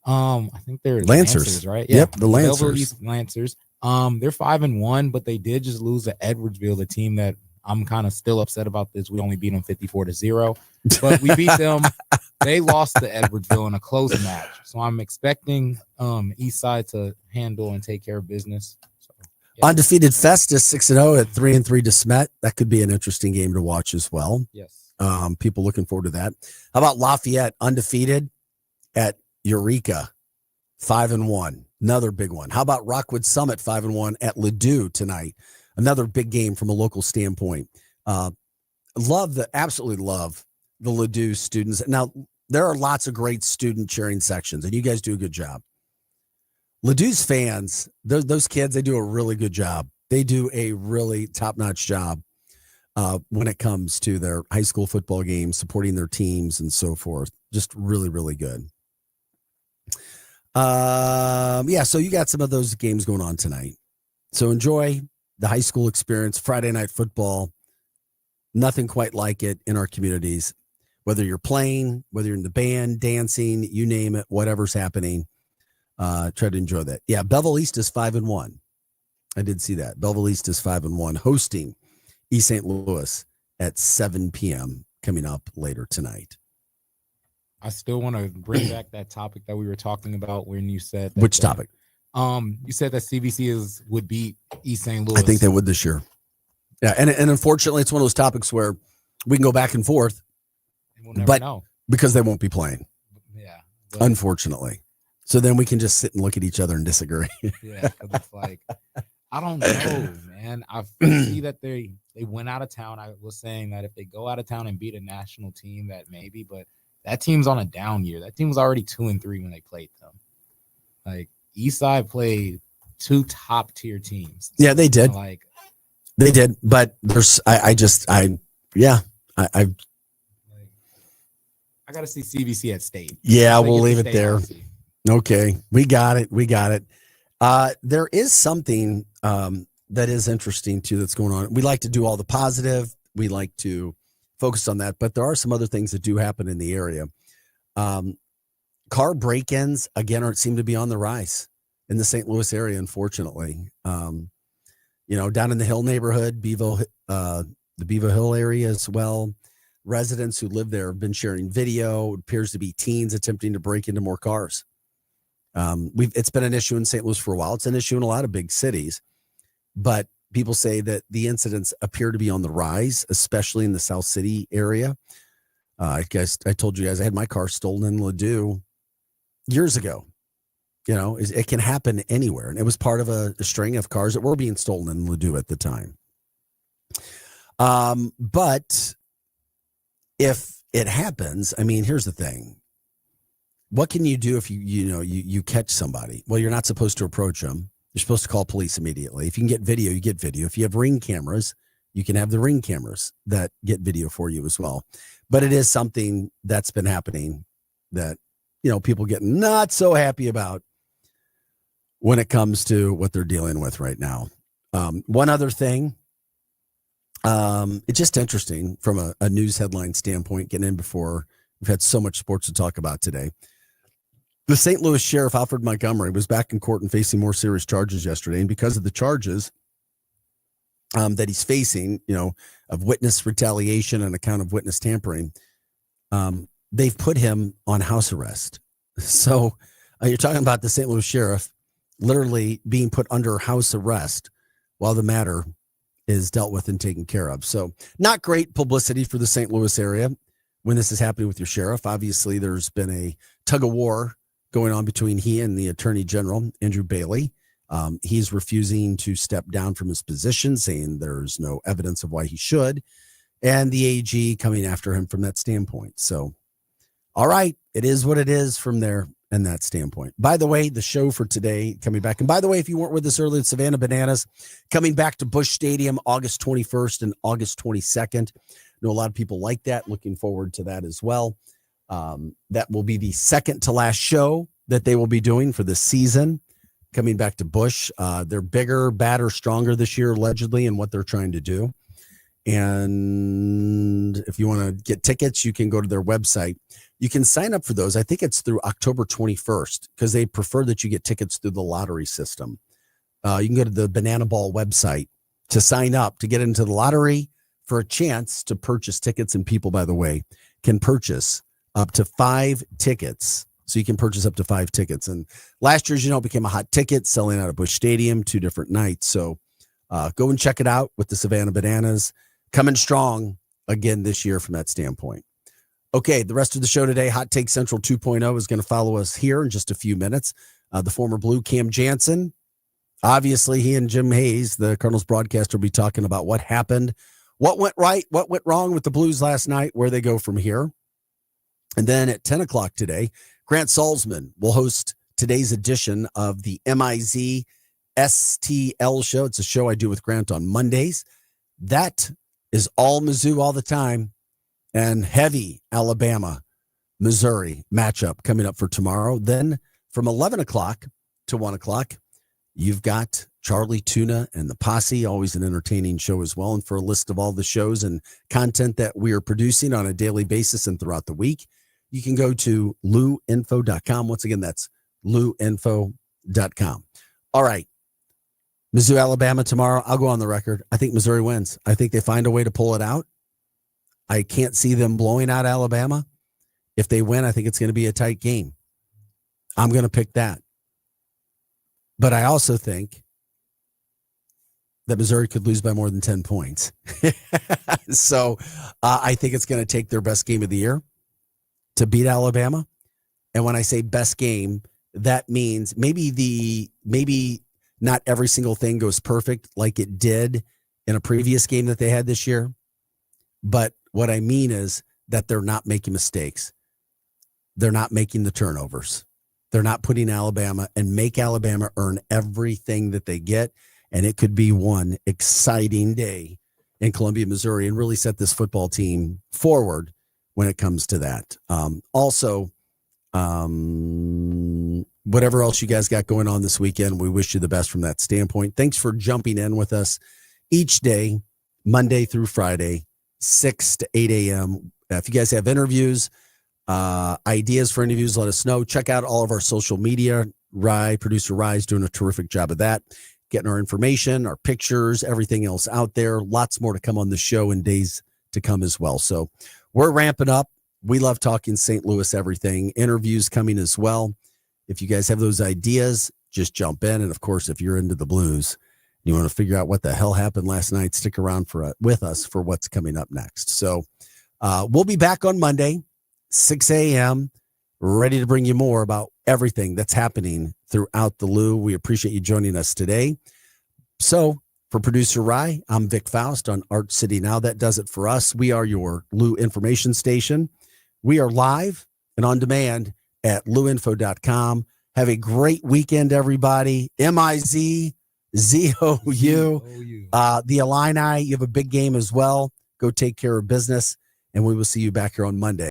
I think they're Lancers, right? Yep, the Lancers. Belleville East Lancers. They're 5-1, but they did just lose to Edwardsville, the team that I'm kind of still upset about this. We only beat them 54-0, but we beat them. They lost to Edwardsville in a close match. So I'm expecting East Side to handle and take care of business. So, yeah. Undefeated Festus 6-0 at 3-3 to Smet. That could be an interesting game to watch as well. Yes. People looking forward to that. How about Lafayette undefeated at Eureka 5-1? Another big one. How about Rockwood Summit 5-1 at Ladue tonight? Another big game from a local standpoint. Absolutely love the Ladue students. Now, there are lots of great student cheering sections, and you guys do a good job. Ladue's fans, those kids, they do a really good job. They do a really top-notch job when it comes to their high school football games, supporting their teams and so forth. Just really, really good. So you got some of those games going on tonight. So enjoy the high school experience, Friday night football. Nothing quite like it in our communities. Whether you're playing, whether you're in the band, dancing, you name it, whatever's happening, try to enjoy that. Yeah, Belleville East is 5-1. I did see that. Belleville East is 5-1, hosting East St. Louis at 7 p.m. coming up later tonight. I still want to bring back that topic that we were talking about when you said that, which topic? You said that CBC would beat East St. Louis. I think they would this year. Yeah, and unfortunately, it's one of those topics where we can go back and forth, we'll never know because they won't be playing. Yeah, unfortunately. So then we can just sit and look at each other and disagree. Yeah, it's like I don't know, man. I see that they went out of town. I was saying that if they go out of town and beat a national team, that maybe, but that team's on a down year. That team was already 2-3 when they played them. Like Eastside played 2 top tier teams. Yeah, they did. They did, but there's I got to see CVC at state. Yeah, we'll leave it there. Okay, we got it. There is something that is interesting too that's going on. We like to do all the positive. We like to focus on that, but there are some other things that do happen in the area. Car break-ins again seem to be on the rise in the St. Louis area, unfortunately. Down in the Hill neighborhood, the Bevo Hill area as well. Residents who live there have been sharing video. It appears to be teens attempting to break into more cars. It's been an issue in St. Louis for a while. It's an issue in a lot of big cities, but people say that the incidents appear to be on the rise, especially in the South City area. I guess I told you guys I had my car stolen in Ladue years ago. It can happen anywhere. And it was part of a string of cars that were being stolen in Ladue at the time. But if it happens, I mean, here's the thing. What can you do if you catch somebody? Well, you're not supposed to approach them. You're supposed to call police immediately. If you can get video, you get video. If you have Ring cameras, you can have the Ring cameras that get video for you as well. But it is something that's been happening that, people get not so happy about when it comes to what they're dealing with right now. One other thing, it's just interesting from a news headline standpoint, getting in before we've had so much sports to talk about today. The St. Louis Sheriff, Alfred Montgomery, was back in court and facing more serious charges yesterday. And because of the charges that he's facing, of witness retaliation and account of witness tampering, they've put him on house arrest. So you're talking about the St. Louis Sheriff literally being put under house arrest while the matter is dealt with and taken care of. So not great publicity for the St. Louis area when this is happening with your sheriff. Obviously, there's been a tug of war going on between he and the Attorney General, Andrew Bailey. He's refusing to step down from his position, saying there's no evidence of why he should, and the AG coming after him from that standpoint. So, all right, it is what it is from there and that standpoint. By the way, the show for today coming back. And by the way, if you weren't with us earlier, Savannah Bananas coming back to Busch Stadium August 21st and August 22nd. I know a lot of people like that. Looking forward to that as well. That will be the second to last show that they will be doing for this season. Coming back to Busch. They're bigger, badder, stronger this year, allegedly, in what they're trying to do. And if you want to get tickets, you can go to their website. You can sign up for those. I think it's through October 21st because they prefer that you get tickets through the lottery system. You can go to the Banana Ball website to sign up to get into the lottery for a chance to purchase tickets. And people, by the way, can purchase up to 5 tickets. So you can purchase up to 5 tickets. And last year, it became a hot ticket selling out of Busch Stadium 2 different nights. So go and check it out with the Savannah Bananas coming strong again this year from that standpoint. Okay, the rest of the show today, Hot Take Central 2.0 is going to follow us here in just a few minutes. The former Blue, Cam Jansen, obviously he and Jim Hayes, the Cardinals broadcaster, will be talking about what happened, what went right, what went wrong with the Blues last night, where they go from here. And then at 10 o'clock today, Grant Salzman will host today's edition of the MIZ STL show. It's a show I do with Grant on Mondays. That is all Mizzou all the time. And heavy Alabama, Missouri matchup coming up for tomorrow. Then from 11 o'clock to 1 o'clock, you've got Charlie Tuna and the Posse, always an entertaining show as well. And for a list of all the shows and content that we are producing on a daily basis and throughout the week, you can go to luinfo.com. Once again, that's luinfo.com. All right. Mizzou, Alabama tomorrow. I'll go on the record. I think Missouri wins. I think they find a way to pull it out. I can't see them blowing out Alabama. If they win, I think it's going to be a tight game. I'm going to pick that. But I also think that Missouri could lose by more than 10 points. So I think it's going to take their best game of the year to beat Alabama. And when I say best game, that means maybe not every single thing goes perfect like it did in a previous game that they had this year. But what I mean is that they're not making mistakes. they're not making the turnovers. They're not putting Alabama and make Alabama earn everything that they get. And it could be one exciting day in Columbia, Missouri, and really set this football team forward when it comes to that. Whatever else you guys got going on this weekend, we wish you the best from that standpoint. Thanks for jumping in with us each day, Monday through Friday, 6 to 8 a.m. If you guys have interviews, ideas for interviews, let us know. Check out all of our social media. Producer Rye's doing a terrific job of that, getting our information, our pictures, everything else out there. Lots more to come on the show in days to come as well. So we're ramping up. We love talking St. Louis everything. Interviews coming as well. If you guys have those ideas, just jump in. And of course, if you're into the Blues, you want to figure out what the hell happened last night, stick around with us for what's coming up next. So we'll be back on Monday, 6 a.m., ready to bring you more about everything that's happening throughout the Lou. We appreciate you joining us today. So for producer Rye, I'm Vic Faust on Art City Now. That does it for us. We are your Lou information station. We are live and on demand at louinfo.com. Have a great weekend, everybody. MIZZOU. The Illini, you have a big game as well. Go take care of business, and we will see you back here on Monday.